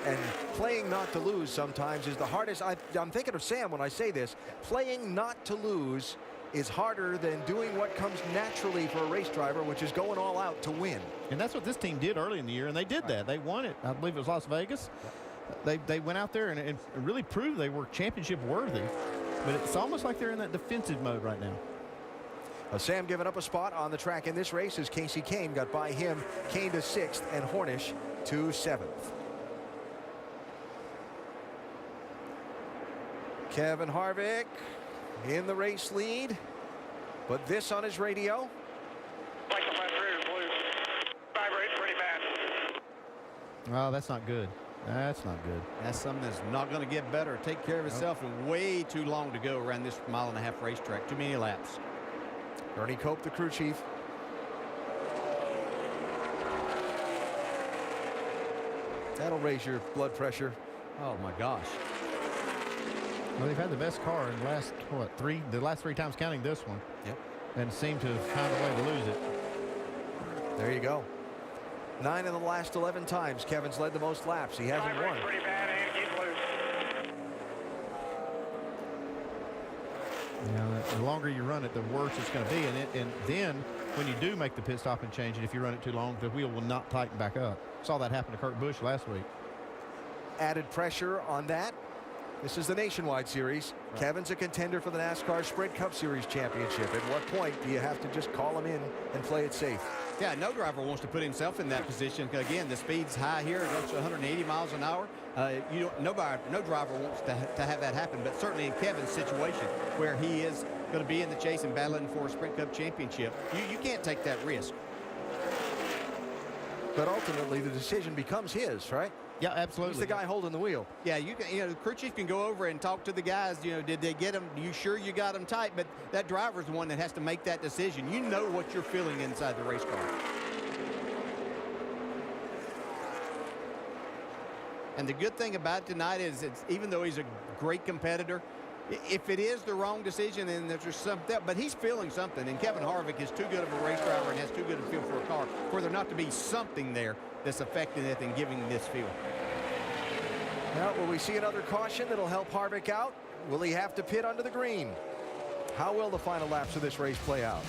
And playing not to lose sometimes is the hardest. I'm thinking of Sam when I say this. Playing not to lose is harder than doing what comes naturally for a race driver, which is going all out to win. And that's what this team did early in the year, and they did that. They won it. I believe it was Las Vegas. They went out there and really proved they were championship worthy. But it's almost like they're in that defensive mode right now. Sam giving up a spot on the track in this race as Casey Kane got by him. Kane to 6th and Hornish to 7th. Kevin Harvick in the race lead, but this on his radio. Like the left rear blue. Vibrating pretty bad. Oh, that's not good. That's not good. That's something that's not going to get better. Take care of itself, and way too long to go around this 1.5-mile racetrack. Too many laps. Ernie Cope, the crew chief. That'll raise your blood pressure. Oh my gosh. Well, they've had the best car in the last, the last 3 times counting this one. Yep. And seem to have found a way to lose it. There you go. 9 of the last 11 times Kevin's led the most laps. He hasn't won. Pretty bad and keep loose. The longer you run it, the worse it's going to be. And then when you do make the pit stop and change it, if you run it too long, the wheel will not tighten back up. Saw that happen to Kurt Busch last week. Added pressure on that. This is the Nationwide Series. Right. Kevin's a contender for the NASCAR Sprint Cup Series Championship. At what point do you have to just call him in and play it safe? Yeah, no driver wants to put himself in that position. Again, the speed's high here. It goes to 180 miles an hour. No driver wants to have that happen, but certainly in Kevin's situation where he is going to be in the chase and battling for a Sprint Cup Championship, you can't take that risk. But ultimately, the decision becomes his, right? Yeah, absolutely. He's the guy holding the wheel. Yeah, the crew chief can go over and talk to the guys. Did they get him? You sure you got him tight? But that driver's the one that has to make that decision. You know what you're feeling inside the race car. And the good thing about it tonight is, even though he's a great competitor, if it is the wrong decision and there's something, but he's feeling something. And Kevin Harvick is too good of a race driver and has too good a feel for a car for there not to be something there that's affecting it and giving this feel. Now, will we see another caution that'll help Harvick out? Will he have to pit under the green? How will the final laps of this race play out?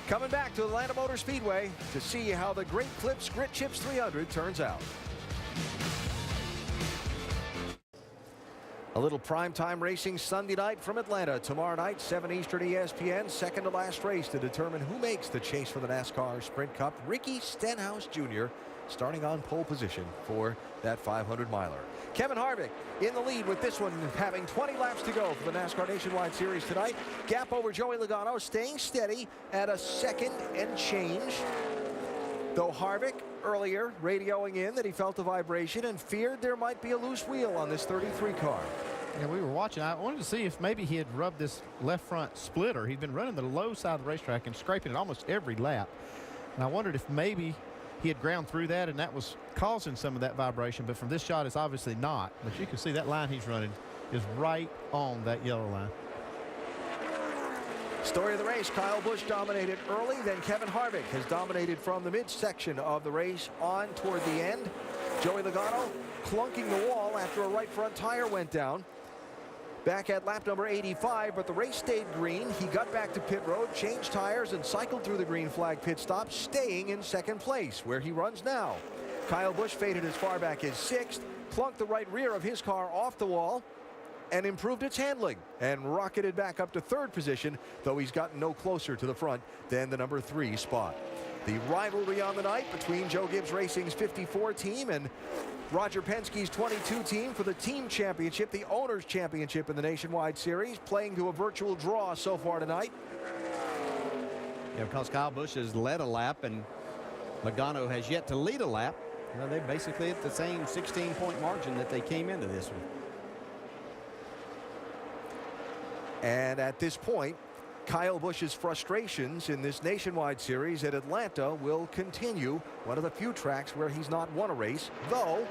Coming back to Atlanta Motor Speedway to see how the Great Clips Grit Chips 300 turns out. A little primetime racing Sunday night from Atlanta. Tomorrow night, 7 Eastern ESPN. Second to last race to determine who makes the chase for the NASCAR Sprint Cup. Ricky Stenhouse Jr. starting on pole position for that 500-miler. Kevin Harvick in the lead with this one, having 20 laps to go for the NASCAR Nationwide Series tonight. Gap over Joey Logano, staying steady at a second and change. Though Harvick earlier radioing in that he felt a vibration and feared there might be a loose wheel on this 33 car. Yeah, we were watching. I wanted to see if maybe he had rubbed this left front splitter. He'd been running the low side of the racetrack and scraping it almost every lap. And I wondered if maybe he had ground through that and that was causing some of that vibration. But from this shot, it's obviously not. But you can see that line he's running is right on that yellow line. Story of the race, Kyle Busch dominated early, then Kevin Harvick has dominated from the midsection of the race on toward the end. Joey Logano clunking the wall after a right front tire went down. Back at lap number 85, but the race stayed green. He got back to pit road, changed tires, and cycled through the green flag pit stop, staying in second place, where he runs now. Kyle Busch faded as far back as 6th, clunked the right rear of his car off the wall, and improved its handling and rocketed back up to 3rd position, though he's gotten no closer to the front than the number 3 spot. The rivalry on the night between Joe Gibbs Racing's 54 team and Roger Penske's 22 team for the team championship, the owners championship in the Nationwide Series, playing to a virtual draw so far tonight. Yeah, because Kyle Busch has led a lap and Logano has yet to lead a lap. Well, they're basically at the same 16-point margin that they came into this one. And at this point, Kyle Busch's frustrations in this Nationwide Series at Atlanta will continue. One of the few tracks where he's not won a race, though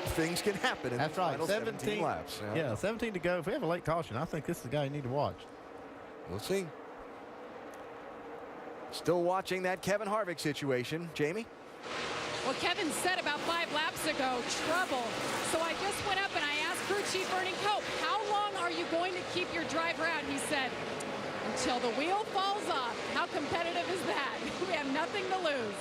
things can happen in the final 17 laps. Yeah, 17 to go. If we have a late caution, I think this is the guy you need to watch. We'll see. Still watching that Kevin Harvick situation. Jamie? Well, Kevin said about 5 laps ago, trouble. So I just went up and I asked crew chief Bernie Cope, how long are you going to keep your driver out? He said, until the wheel falls off. How competitive is that? We have nothing to lose.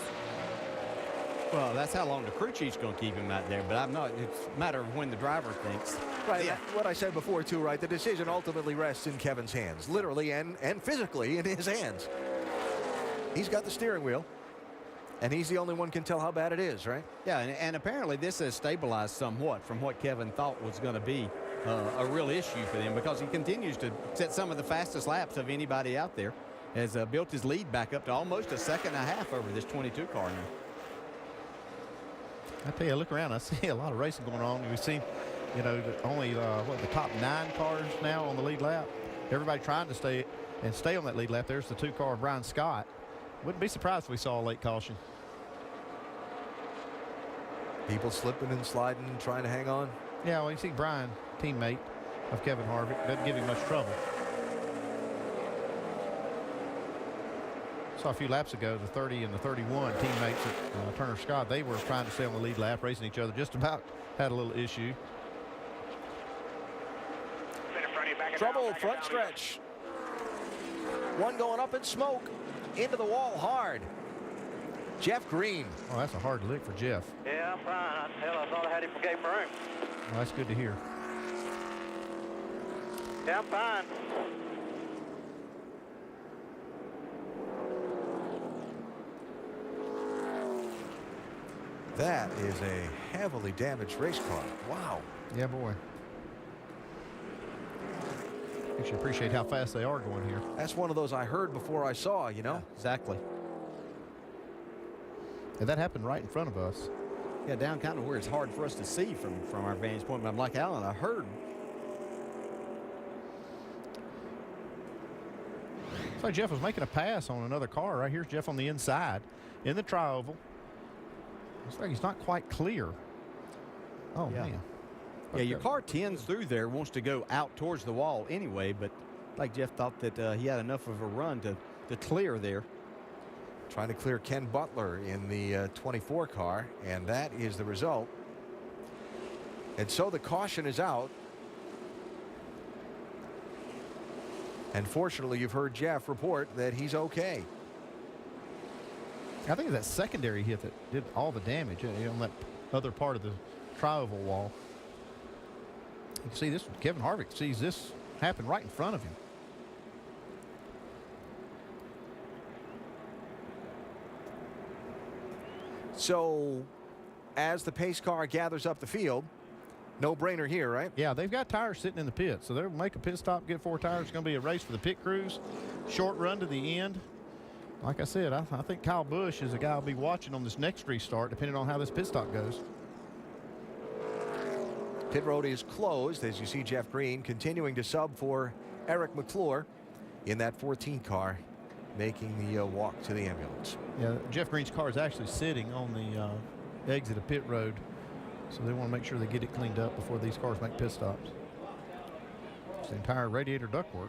Well, that's how long the crew chief's going to keep him out there, but I'm not. It's a matter of when the driver thinks. Right, yeah. What I said before, too, right? The decision ultimately rests in Kevin's hands, literally and physically in his hands. He's got the steering wheel. And he's the only one can tell how bad it is, right? Yeah, and apparently this has stabilized somewhat from what Kevin thought was going to be a real issue for them, because he continues to set some of the fastest laps of anybody out there. Has built his lead back up to almost a second and a half over this 22 car now. I tell you, I look around, I see a lot of racing going on. We've seen, you know, only the top 9 cars now on the lead lap. Everybody trying to stay on that lead lap. There's the 2 car of Brian Scott. Wouldn't be surprised if we saw a late caution. People slipping and sliding, trying to hang on. Yeah, well, you see Brian, teammate of Kevin Harvick, doesn't give him much trouble. Saw a few laps ago, the 30 and the 31 teammates at Turner Scott, they were trying to stay on the lead lap, racing each other, just about had a little issue. Trouble, front stretch. One going up in smoke, into the wall hard. Jeff Green. Oh, that's a hard lick for Jeff. Yeah, I'm fine. Hell, I thought I had him for game room. Well, that's good to hear. Yeah, I'm fine. That is a heavily damaged race car. Wow. Yeah, boy. You should appreciate how fast they are going here. That's one of those I heard before I saw, you know? Yeah, exactly. And that happened right in front of us. Yeah, down kind of where it's hard for us to see from our vantage point. But I'm like Alan, I heard. So Jeff was making a pass on another car. Right here's Jeff on the inside in the tri-oval. Looks like he's not quite clear. Oh, yeah. Man. Yeah, your car tends through there, wants to go out towards the wall anyway, but like Jeff thought that he had enough of a run to clear there. Trying to clear Ken Butler in the 24 car, and that is the result. And so the caution is out. And fortunately, you've heard Jeff report that he's okay. I think it's that secondary hit that did all the damage on that other part of the tri-oval wall. You can see this. Kevin Harvick sees this happen right in front of him. So as the pace car gathers up the field, no brainer here, right? Yeah, they've got tires sitting in the pit, so they'll make a pit stop, get 4 tires. It's going to be a race for the pit crews. Short run to the end. Like I said, I think Kyle Busch is a guy I'll be watching on this next restart, depending on how this pit stop goes. Pit road is closed as you see Jeff Green continuing to sub for Eric McClure in that 14 car, making the walk to the ambulance. Yeah, Jeff Green's car is actually sitting on the exit of pit road, so they want to make sure they get it cleaned up before these cars make pit stops. It's the entire radiator ductwork.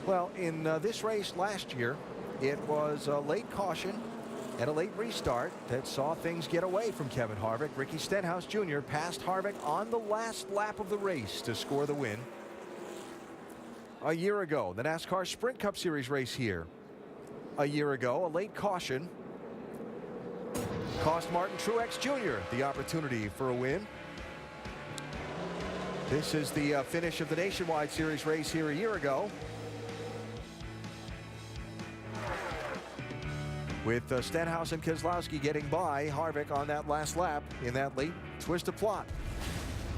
Well, in this race last year, it was a late caution and a late restart that saw things get away from Kevin Harvick. Ricky Stenhouse Jr. passed Harvick on the last lap of the race to score the win. A year ago, the NASCAR Sprint Cup Series race here. A year ago, a late caution cost Martin Truex Jr. the opportunity for a win. This is the finish of the Nationwide Series race here a year ago, with Stenhouse and Keselowski getting by Harvick on that last lap in that late twist of plot.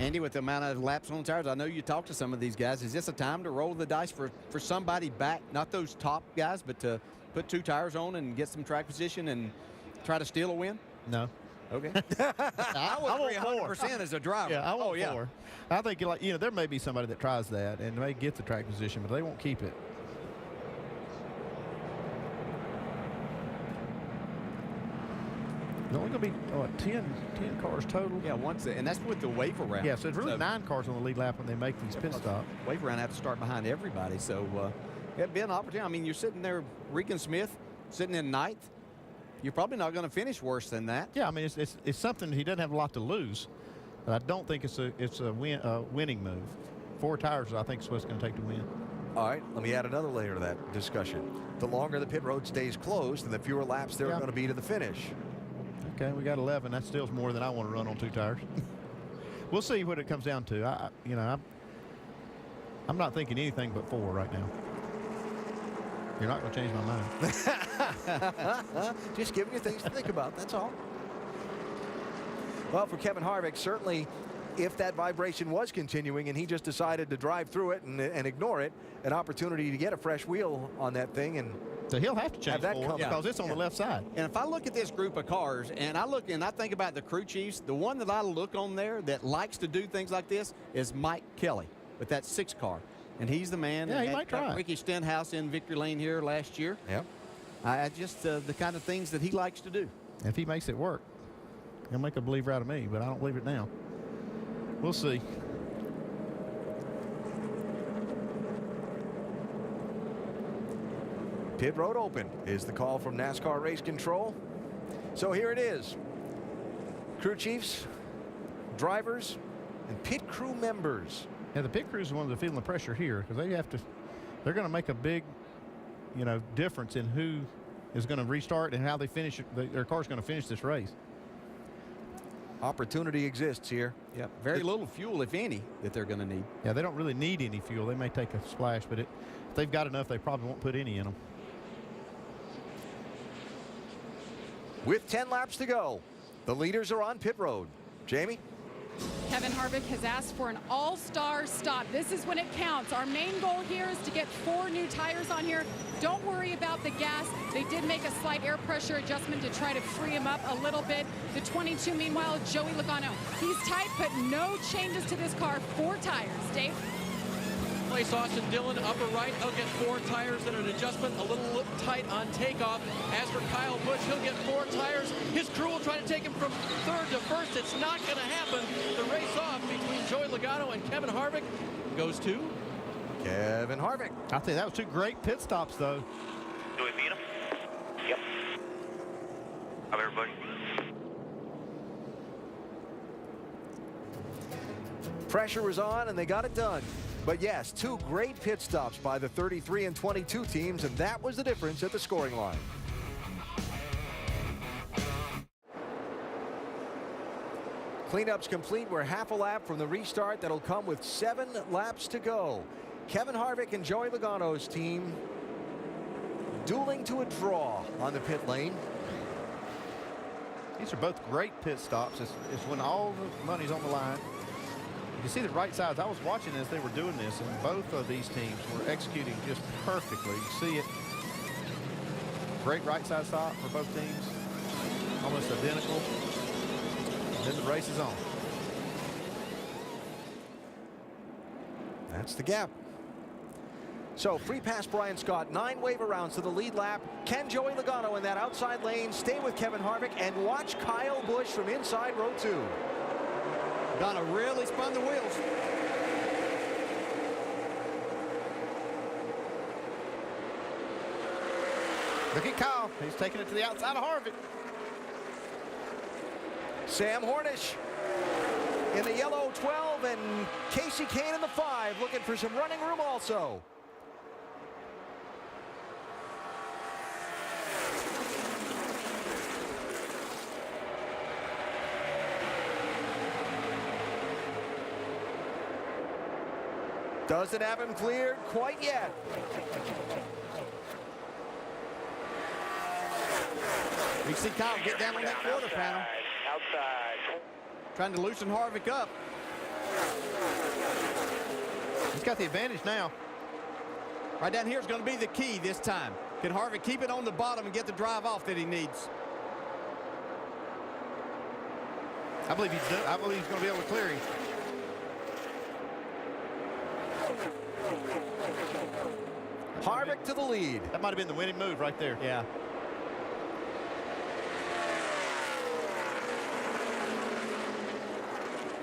Andy, with the amount of laps on tires, I know you talked to some of these guys. Is this a time to roll the dice for somebody back, not those top guys, but to put 2 tires on and get some track position and try to steal a win? No. Okay. I would agree 100% as a driver. Yeah, I want 4. I think, there may be somebody that tries that and may get the track position, but they won't keep it. There's only going to be 10 cars total. Yeah, and that's with the wave around. Yeah, so it's really 9 cars on the lead lap when they make these pit stops. Wave around have to start behind everybody, so it'd be an opportunity. I mean, you're sitting there, Regan Smith, sitting in 9th. You're probably not going to finish worse than that. Yeah, I mean, it's something he doesn't have a lot to lose, but I don't think it's a winning move. 4 tires, I think, is what it's going to take to win. All right, let me add another layer to that discussion. The longer the pit road stays closed, and the fewer laps there are going to be to the finish. Okay, we got 11. That still's more than I want to run on 2 tires. We'll see what it comes down to. I'm not thinking anything but 4 right now. You're not going to change my mind. Just giving you things to think about, that's all. Well, for Kevin Harvick, certainly if that vibration was continuing and he just decided to drive through it and ignore it, an opportunity to get a fresh wheel on that thing. And so he'll have to change that because it's on the left side. And if I look at this group of cars and I think about the crew chiefs, the one that I look on there that likes to do things like this is Mike Kelly with that 6 car. And he's the man. Yeah, he might try. Ricky Stenhouse in victory lane here last year. Yep. I just the kind of things that he likes to do. If he makes it work, he'll make a believer out of me, but I don't believe it now. We'll see. Pit road open is the call from NASCAR Race Control. So here it is. Crew chiefs, drivers, and pit crew members. Yeah, the pit crews are the ones that are feeling the pressure here because they're going to make a big, difference in who is going to restart and how they finish. Their car's going to finish this race. Opportunity exists here. Yep. Very little fuel, if any, that they're going to need. Yeah, they don't really need any fuel. They may take a splash, but if they've got enough, they probably won't put any in them. With 10 laps to go, the leaders are on pit road. Jamie? Kevin Harvick has asked for an all-star stop. This is when it counts. Our main goal here is to get 4 new tires on here. Don't worry about the gas. They did make a slight air pressure adjustment to try to free him up a little bit. The 22, meanwhile, Joey Logano. He's tight, but no changes to this car. 4 tires. Dave? Place Austin Dillon, upper right. He'll get 4 tires and an adjustment, a little tight on takeoff. As for Kyle Busch, he'll get 4 tires. His crew will try to take him from 3rd to 1st. It's not going to happen. The race off between Joey Logano and Kevin Harvick goes to Kevin Harvick. I think that was 2 great pit stops, though. Do we beat him? Yep. How everybody? Pressure was on, and they got it done. But yes, 2 great pit stops by the 33 and 22 teams, and that was the difference at the scoring line. Cleanup's complete. We're half a lap from the restart. That'll come with 7 laps to go. Kevin Harvick and Joey Logano's team dueling to a draw on the pit lane. These are both great pit stops. It's when all the money's on the line. You see the right sides. I was watching as they were doing this, and both of these teams were executing just perfectly. You see it. Great right side stop for both teams. Almost identical. And then the race is on. That's the gap. So free pass Brian Scott, 9 waiver rounds to the lead lap. Can Joey Logano in that outside lane stay with Kevin Harvick and watch Kyle Busch from inside row 2. Logano really spun the wheels. Look at Kyle. He's taking it to the outside of Harvick. Sam Hornish in the yellow 12 and Casey Kane in the 5 looking for some running room also. Doesn't have him cleared quite yet. You see Kyle get down on that quarter panel. Outside. Trying to loosen Harvick up. He's got the advantage now. Right down here is going to be the key this time. Can Harvick keep it on the bottom and get the drive off that he needs? I believe he's going to be able to clear him. Harvick to the lead. That might have been the winning move right there. Yeah.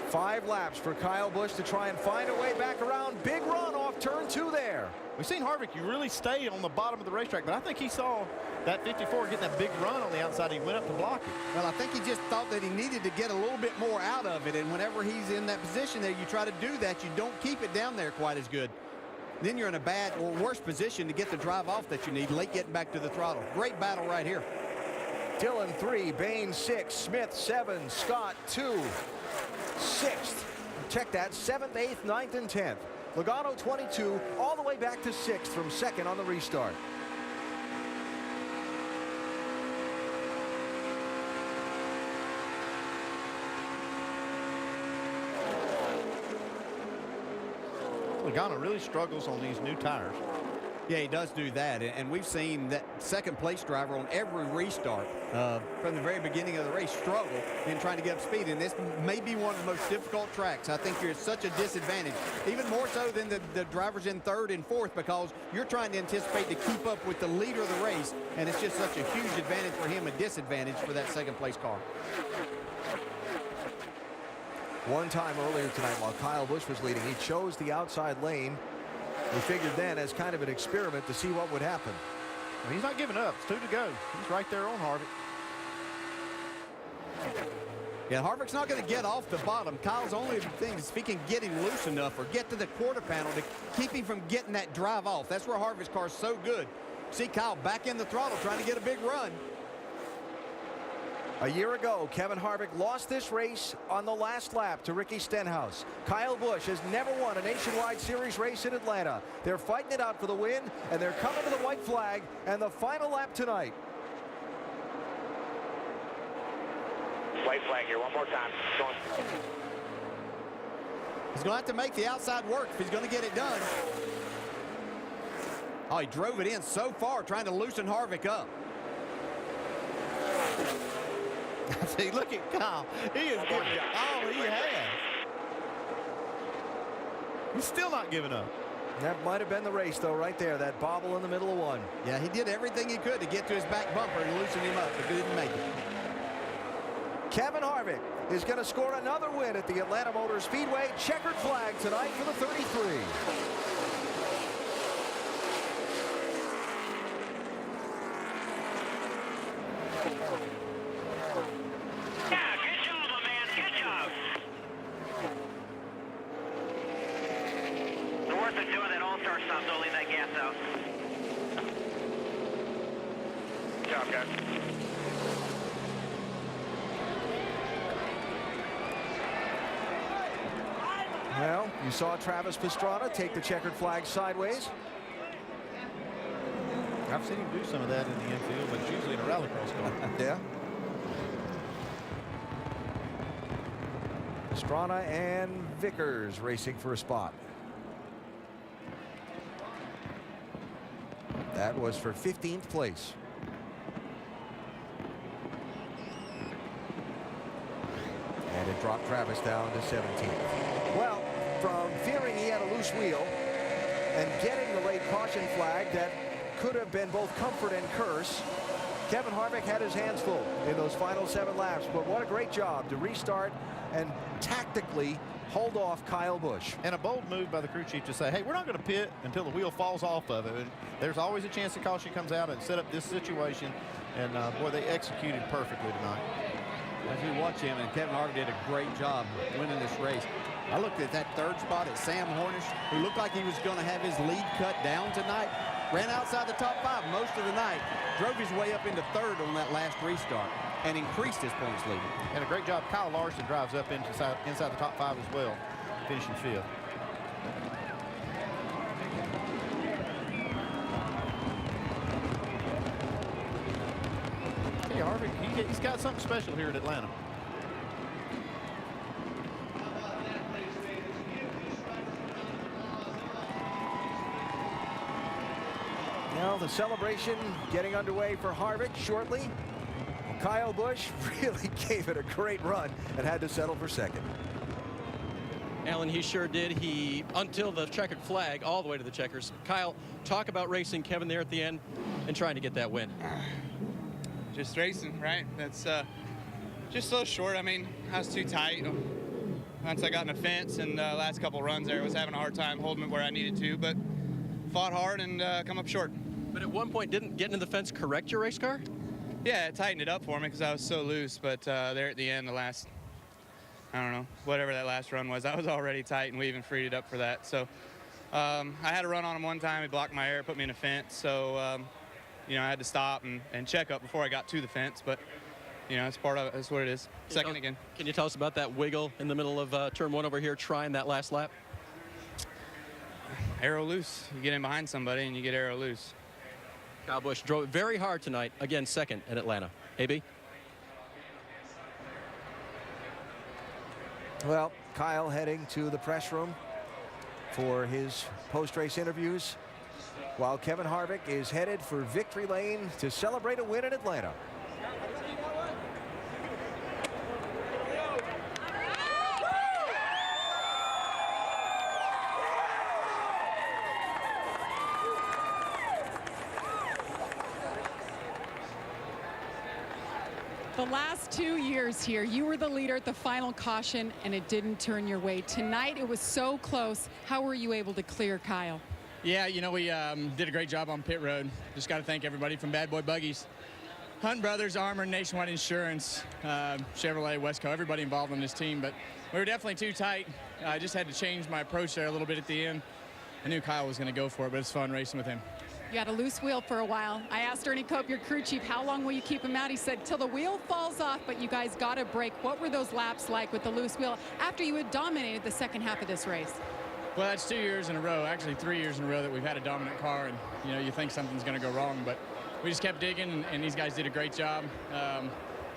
Five laps for Kyle Busch to try and find a way back around. Big run off turn 2 there. We've seen Harvick, you really stay on the bottom of the racetrack, but I think he saw that 54 getting that big run on the outside. He went up to block it. Well, I think he just thought that he needed to get a little bit more out of it, and whenever he's in that position there, you try to do that. You don't keep it down there quite as good. Then you're in a bad or worse position to get the drive off that you need late getting back to the throttle. Great battle right here. Dillon 3, Bain 6, Smith 7, Scott 2, 6th. Check that, 7th, 8th, 9th, and 10th. Logano 22, all the way back to 6th from 2nd on the restart. Logano really struggles on these new tires. Yeah, he does do that, and we've seen that second place driver on every restart from the very beginning of the race struggle in trying to get up speed, and this may be one of the most difficult tracks. I think you're at such a disadvantage, even more so than the drivers in 3rd and 4th, because you're trying to anticipate to keep up with the leader of the race, and it's just such a huge advantage for him, a disadvantage for that second place car. One time earlier tonight while Kyle Busch was leading, he chose the outside lane. We figured then as kind of an experiment to see what would happen. Well, he's not giving up. It's 2 to go. He's right there on Harvick. Yeah, Harvick's not going to get off the bottom. Kyle's only thing is if he can get him loose enough or get to the quarter panel to keep him from getting that drive off. That's where Harvick's car is so good. See Kyle back in the throttle trying to get a big run. A year ago, Kevin Harvick lost this race on the last lap to Ricky Stenhouse. Kyle Busch has never won a Nationwide Series race in Atlanta. They're fighting it out for the win, and they're coming to the white flag and the final lap tonight. White flag here one more time. He's going to have to make the outside work if he's going to get it done. Oh, he drove it in so far trying to loosen Harvick up. See, look at Kyle. He is giving all he has. He's still not giving up. That might have been the race, though, right there. That bobble in the middle of one. Yeah, he did everything he could to get to his back bumper and loosen him up, but didn't make it. Kevin Harvick is going to score another win at the Atlanta Motor Speedway. Checkered flag tonight for the 33. let them do that all-star stuff. Don't leave that gas out. Job, guys. Well, you saw Travis Pastrana take the checkered flag sideways. I've seen him do some of that in the infield, but it's usually in a rallycross car. Yeah. Pastrana and Vickers racing for a spot. That was for 15th place. And it dropped Travis down to 17th. Well, from fearing he had a loose wheel and getting the late caution flag that could have been both comfort and curse, Kevin Harvick had his hands full in those final 7 laps. But what a great job to restart and tactically hold off Kyle Busch. And a bold move by the crew chief to say, hey, we're not going to pit until the wheel falls off of it. And there's always a chance the caution comes out and set up this situation. And boy, they executed perfectly tonight. As you watch him, and Kevin Harvick did a great job winning this race. I looked at that 3rd spot at Sam Hornish, who looked like he was going to have his lead cut down tonight. Ran outside the top 5 most of the night. Drove his way up into 3rd on that last restart and increased his points lead. And a great job. Kyle Larson drives up inside the top 5 as well, finishing 5th. Hey, Harvick, he's got something special here at Atlanta. Now the celebration getting underway for Harvick shortly. Kyle Busch really gave it a great run and had to settle for 2nd. Alan, he sure did. He, until the checkered flag, all the way to the checkers. Kyle, talk about racing Kevin there at the end and trying to get that win. Just racing, right? That's just so short. I mean, I was too tight. Once I got in the fence and the last couple runs there, I was having a hard time holding it where I needed to, but fought hard and come up short. But at one point, didn't getting in the fence correct your race car? Yeah, it tightened it up for me because I was so loose, but there at the end, the last, I don't know, whatever that last run was, I was already tight, and we even freed it up for that. So I had to run on him one time. He blocked my air, put me in a fence, so, you know, I had to stop and check up before I got to the fence, but, you know, it's part of it. That's what it is. Second again. Can you tell us about that wiggle in the middle of turn 1 over here, trying that last lap? Arrow loose. You get in behind somebody, and you get arrow loose. Kyle Busch drove it very hard tonight, again 2nd in Atlanta. AB? Well, Kyle heading to the press room for his post-race interviews, while Kevin Harvick is headed for victory lane to celebrate a win in Atlanta. The last 2 years here, you were the leader at the final caution, and it didn't turn your way. Tonight, it was so close. How were you able to clear Kyle? Yeah, you know, we did a great job on pit road. Just got to thank everybody from Bad Boy Buggies, Hunt Brothers, Armor, Nationwide Insurance, Chevrolet, Westco, everybody involved in this team. But we were definitely too tight. I just had to change my approach there a little bit at the end. I knew Kyle was going to go for it, but it's fun racing with him. You had a loose wheel for a while. I asked Ernie Cope, your crew chief, how long will you keep him out? He said, till the wheel falls off, but you guys got a break. What were those laps like with the loose wheel after you had dominated the second half of this race? Well, that's 2 years in a row, actually 3 years in a row that we've had a dominant car, and, you know, you think something's going to go wrong, but we just kept digging, and these guys did a great job.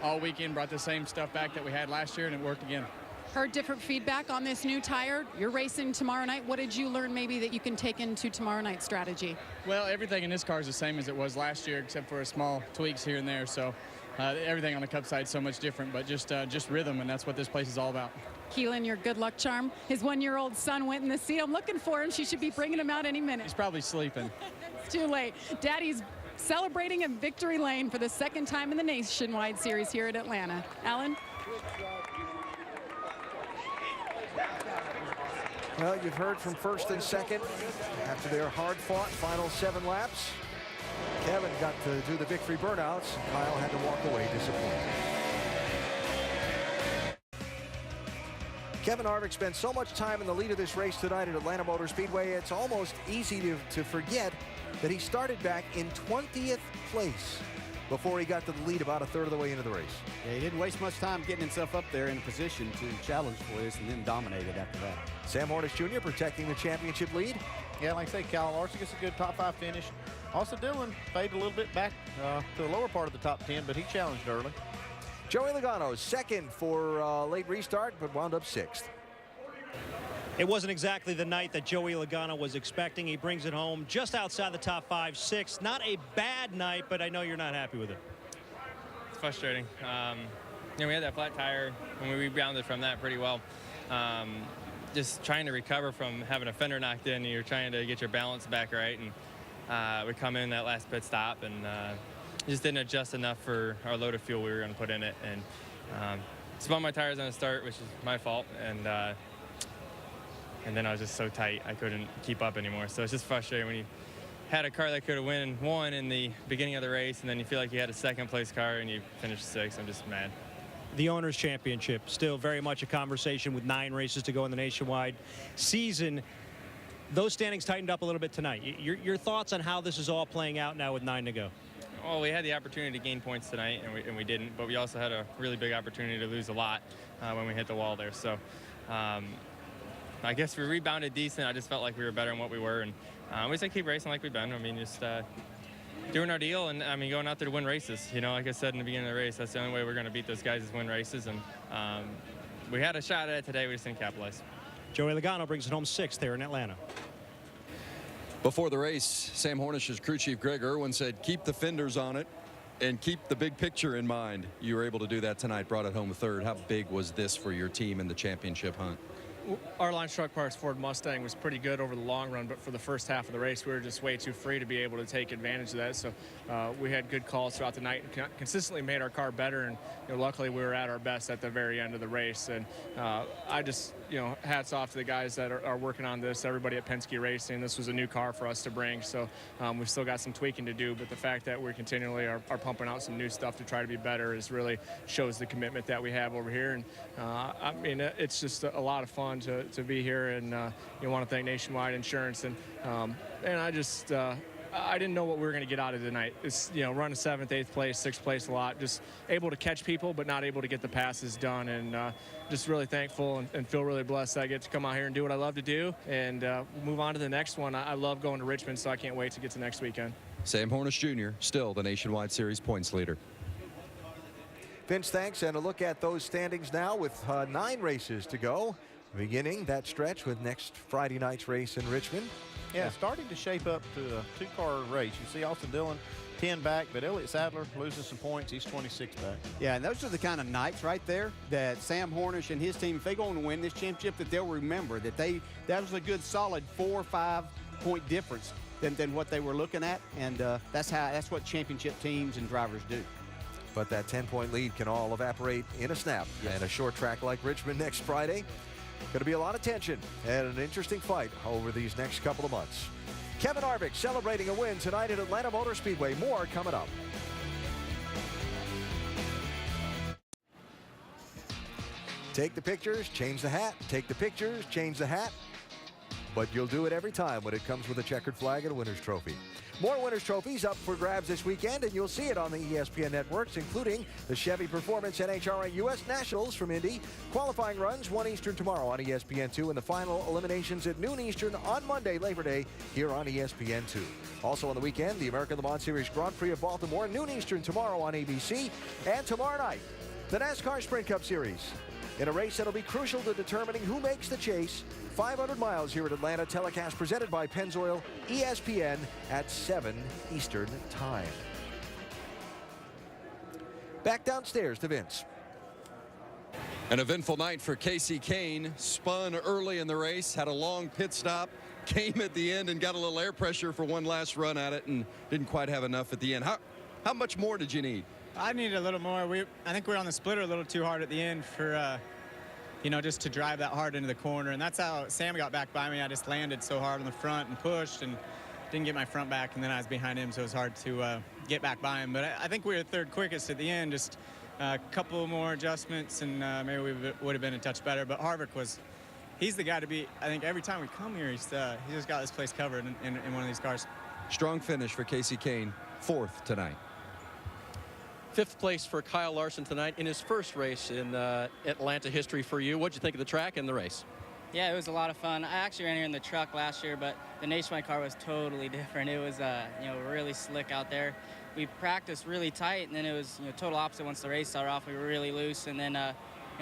All weekend, brought the same stuff back that we had last year, and it worked again. Heard different feedback on this new tire. You're racing tomorrow night. What did you learn maybe that you can take into tomorrow night's strategy? Well, everything in this car is the same as it was last year, except for small tweaks here and there. So everything on the Cup side is so much different, but just rhythm, and that's what this place is all about. Keelan, your good luck charm. His 1-year-old son went in the seat. I'm looking for him. She should be bringing him out any minute. He's probably sleeping. It's too late. Daddy's celebrating in victory lane for the 2nd time in the Nationwide Series here at Atlanta. Alan? Well, you've heard from 1st and 2nd after their hard-fought final 7 laps. Kevin got to do the victory burnouts. Kyle had to walk away disappointed. Kevin Harvick spent so much time in the lead of this race tonight at Atlanta Motor Speedway, it's almost easy to forget that he started back in 20th place before he got to the lead about a third of the way into the race. Yeah, he didn't waste much time getting himself up there in a position to challenge for this and then dominated after that. Sam Hornish Jr. protecting the championship lead. Yeah, like I say, Kyle Larson gets a good top 5 finish. Also, Dillon faded a little bit back to the lower part of the top 10, but he challenged early. Joey Logano second for late restart, but wound up 6th. It wasn't exactly the night that Joey Logano was expecting. He brings it home just outside the top 5, 6. Not a bad night, but I know you're not happy with it. It's frustrating. We had that flat tire, and we rebounded from that pretty well. Just trying to recover from having a fender knocked in, and you're trying to get your balance back right. And we come in that last pit stop, and just didn't adjust enough for our load of fuel we were going to put in it. And spun my tires on the start, which is my fault. And then I was just so tight, I couldn't keep up anymore. So it's just frustrating when you had a car that could have won in the beginning of the race, and then you feel like you had a second-place car and you finished 6th. I'm just mad. The Owners' Championship, still very much a conversation with 9 races to go in the nationwide season. Those standings tightened up a little bit tonight. Your thoughts on how this is all playing out now with 9 to go? Well, we had the opportunity to gain points tonight, and we didn't. But we also had a really big opportunity to lose a lot when we hit the wall there. So I guess we rebounded decent. I just felt like we were better than what we were. And we just keep racing like we've been. I mean, just doing our deal, and I mean, going out there to win races. You know, like I said in the beginning of the race, that's the only way we're going to beat those guys is win races. And we had a shot at it today. We just didn't capitalize. Joey Logano brings it home 6th there in Atlanta. Before the race, Sam Hornish's crew chief Greg Irwin said, keep the fenders on it and keep the big picture in mind. You were able to do that tonight, brought it home 3rd. How big was this for your team in the championship hunt? Our line truck parts Ford Mustang was pretty good over the long run, but for the first half of the race, we were just way too free to be able to take advantage of that. So we had good calls throughout the night and consistently made our car better. And luckily, we were at our best at the very end of the race. And I just, hats off to the guys that are working on this. Everybody at Penske Racing. This was a new car for us to bring, so we've still got some tweaking to do. But the fact that we continually are pumping out some new stuff to try to be better is really shows the commitment that we have over here. And I mean, it's just a lot of fun to be here, and want to thank Nationwide Insurance, and I just I didn't know what we were going to get out of tonight. It's running 7th, 8th place, 6th place a lot, just able to catch people but not able to get the passes done, and just really thankful and feel really blessed that I get to come out here and do what I love to do and move on to the next one. I love going to Richmond, so I can't wait to get to next weekend. Sam Hornish Jr. still the Nationwide Series points leader. Vince, thanks, and a look at those standings now with 9 races to go. Beginning that stretch with next Friday night's race in Richmond. Yeah, starting to shape up to a 2-car race. You see Austin Dillon 10 back, but Elliott Sadler losing some points. He's 26 back. Yeah, and those are the kind of nights right there that Sam Hornish and his team, if they go on to win this championship, that they'll remember that that was a good solid 4 or 5 point difference than what they were looking at, and that's what championship teams and drivers do. But that 10-point lead can all evaporate in a snap. Yes. And a short track like Richmond next Friday. Going to be a lot of tension and an interesting fight over these next couple of months. Kevin Harvick celebrating a win tonight at Atlanta Motor Speedway. More coming up. Take the pictures, change the hat. Take the pictures, change the hat. But you'll do it every time when it comes with a checkered flag and a winner's trophy. More winner's trophies up for grabs this weekend, and you'll see it on the ESPN networks, including the Chevy Performance NHRA U.S. Nationals from Indy. Qualifying runs 1 Eastern tomorrow on ESPN2, and the final eliminations at noon Eastern on Monday, Labor Day, here on ESPN2. Also on the weekend, the American Le Mans Series Grand Prix of Baltimore, noon Eastern tomorrow on ABC. And tomorrow night, the NASCAR Sprint Cup Series. In a race that'll be crucial to determining who makes the chase, 500 miles here at Atlanta, telecast presented by Pennzoil, ESPN at 7 Eastern time. Back downstairs to Vince. An eventful night for Casey Kane. Spun early in the race, had a long pit stop, came at the end and got a little air pressure for one last run at it and didn't quite have enough at the end. How much more did you need? I needed a little more. I think we were on the splitter a little too hard at the end for, just to drive that hard into the corner. And that's how Sam got back by me. I just landed so hard on the front and pushed and didn't get my front back. And then I was behind him, so it was hard to get back by him. But I think we were 3rd quickest at the end. Just A couple more adjustments, and maybe we would have been a touch better. But Harvick he's the guy to beat. I think every time we come here, he's just got this place covered in one of these cars. Strong finish for Casey Kane, 4th tonight. 5th place for Kyle Larson tonight in his first race in Atlanta history for you. What'd you think of the track and the race? Yeah, it was a lot of fun. I actually ran here in the truck last year, but the Nationwide car was totally different. It was, really slick out there. We practiced really tight, and then it was, total opposite once the race started off. We were really loose, and then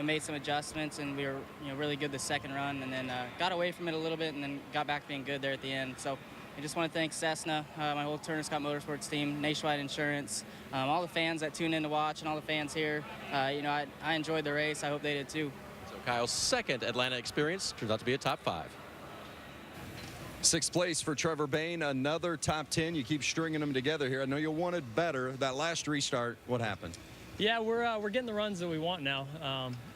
made some adjustments, and we were, really good the second run, and then got away from it a little bit, and then got back being good there at the end. So I just want to thank Cessna, my whole Turner Scott Motorsports team, Nationwide Insurance, all the fans that tune in to watch, and all the fans here. I enjoyed the race. I hope they did too. So Kyle's second Atlanta experience turns out to be a top 5. 6th place for Trevor Bayne, another top 10. You keep stringing them together here. I know you wanted better. That last restart, what happened? Yeah, we're getting the runs that we want now.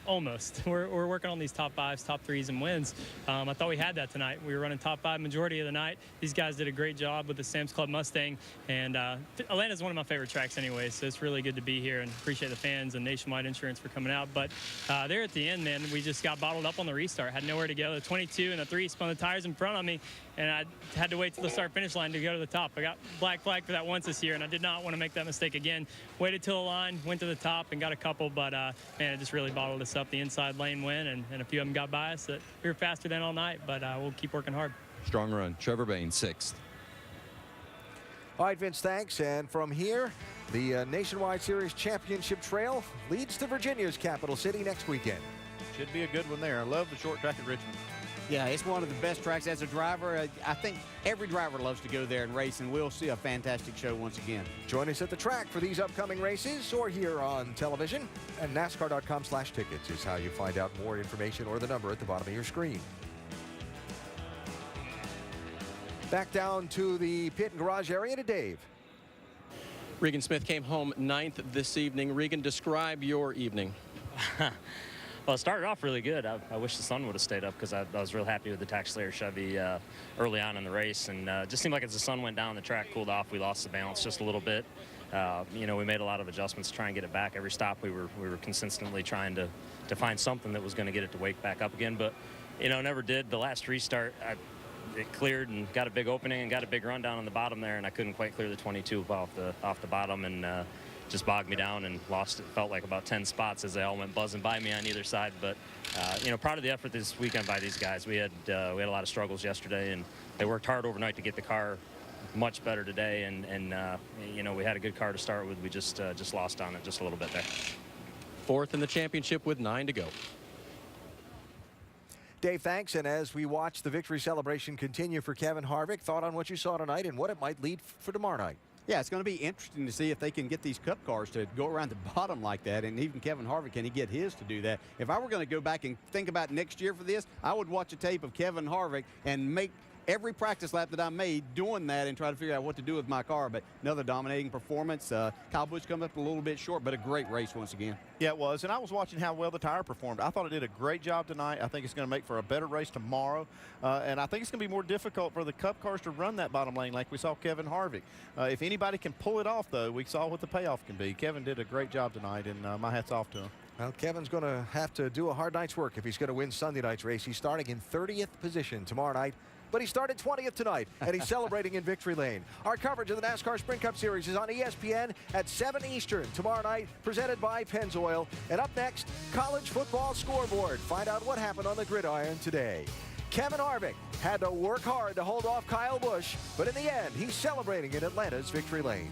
Almost. We're working on these top 5s, top 3s, and wins. I thought we had that tonight. We were running top 5 majority of the night. These guys did a great job with the Sam's Club Mustang, and Atlanta's one of my favorite tracks anyway, so it's really good to be here, and appreciate the fans and Nationwide Insurance for coming out. But there at the end, man, we just got bottled up on the restart. Had nowhere to go. The 22 and the 3 spun the tires in front of me, and I had to wait till the start-finish line to go to the top. I got black flag for that once this year, and I did not want to make that mistake again. Waited till the line, went to the top, and got a couple, but man, it just really bottled us up. The inside lane win, and a few of them got by us. That we were faster than all night, but we'll keep working hard. Strong run. Trevor Bayne, 6th. All right, Vince, thanks. And from here, the Nationwide Series Championship Trail leads to Virginia's capital city next weekend. Should be a good one there. I love the short track at Richmond. Yeah, it's one of the best tracks as a driver. I think every driver loves to go there and race, and we'll see a fantastic show once again. Join us at the track for these upcoming races or here on television. And NASCAR.com/tickets is how you find out more information, or the number at the bottom of your screen. Back down to the pit and garage area to Dave. Regan Smith came home 9th this evening. Regan, describe your evening. Well, it started off really good. I wish the sun would have stayed up, because I was real happy with the Tax Slayer Chevy early on in the race. And just seemed like as the sun went down, the track cooled off. We lost the balance just a little bit. We made a lot of adjustments to try and get it back. Every stop we were consistently trying to find something that was going to get it to wake back up again. But, never did. The last restart, it cleared and got a big opening and got a big run down on the bottom there, and I couldn't quite clear the 22 off the bottom, and just bogged me down and lost, it felt like about 10 spots as they all went buzzing by me on either side. But proud of the effort this weekend by these guys. We had a lot of struggles yesterday, and they worked hard overnight to get the car much better today, and we had a good car to start with. We just lost on it just a little bit there. 4th in the championship with 9 to go. Dave, thanks. And as we watch the victory celebration continue for Kevin Harvick, thought on what you saw tonight and what it might lead for tomorrow night. Yeah, it's going to be interesting to see if they can get these Cup cars to go around the bottom like that, and even Kevin Harvick, can he get his to do that? If I were going to go back and think about next year for this, I would watch a tape of Kevin Harvick and make every practice lap that I made doing that and try to figure out what to do with my car. But another dominating performance. Kyle Busch come up a little bit short, but a great race once again. Yeah, it was. And I was watching how well the tire performed. I thought it did a great job tonight. I think it's going to make for a better race tomorrow. And I think it's going to be more difficult for the Cup cars to run that bottom lane like we saw Kevin Harvick. If anybody can pull it off, though, we saw what the payoff can be. Kevin did a great job tonight, and my hat's off to him. Well, Kevin's going to have to do a hard night's work if he's going to win Sunday night's race. He's starting in 30th position tomorrow night, but he started 20th tonight, and he's celebrating in victory lane. Our coverage of the NASCAR Sprint Cup Series is on ESPN at 7 Eastern tomorrow night, presented by Pennzoil. And up next, college football scoreboard. Find out what happened on the gridiron today. Kevin Harvick had to work hard to hold off Kyle Busch, but in the end, he's celebrating in Atlanta's victory lane.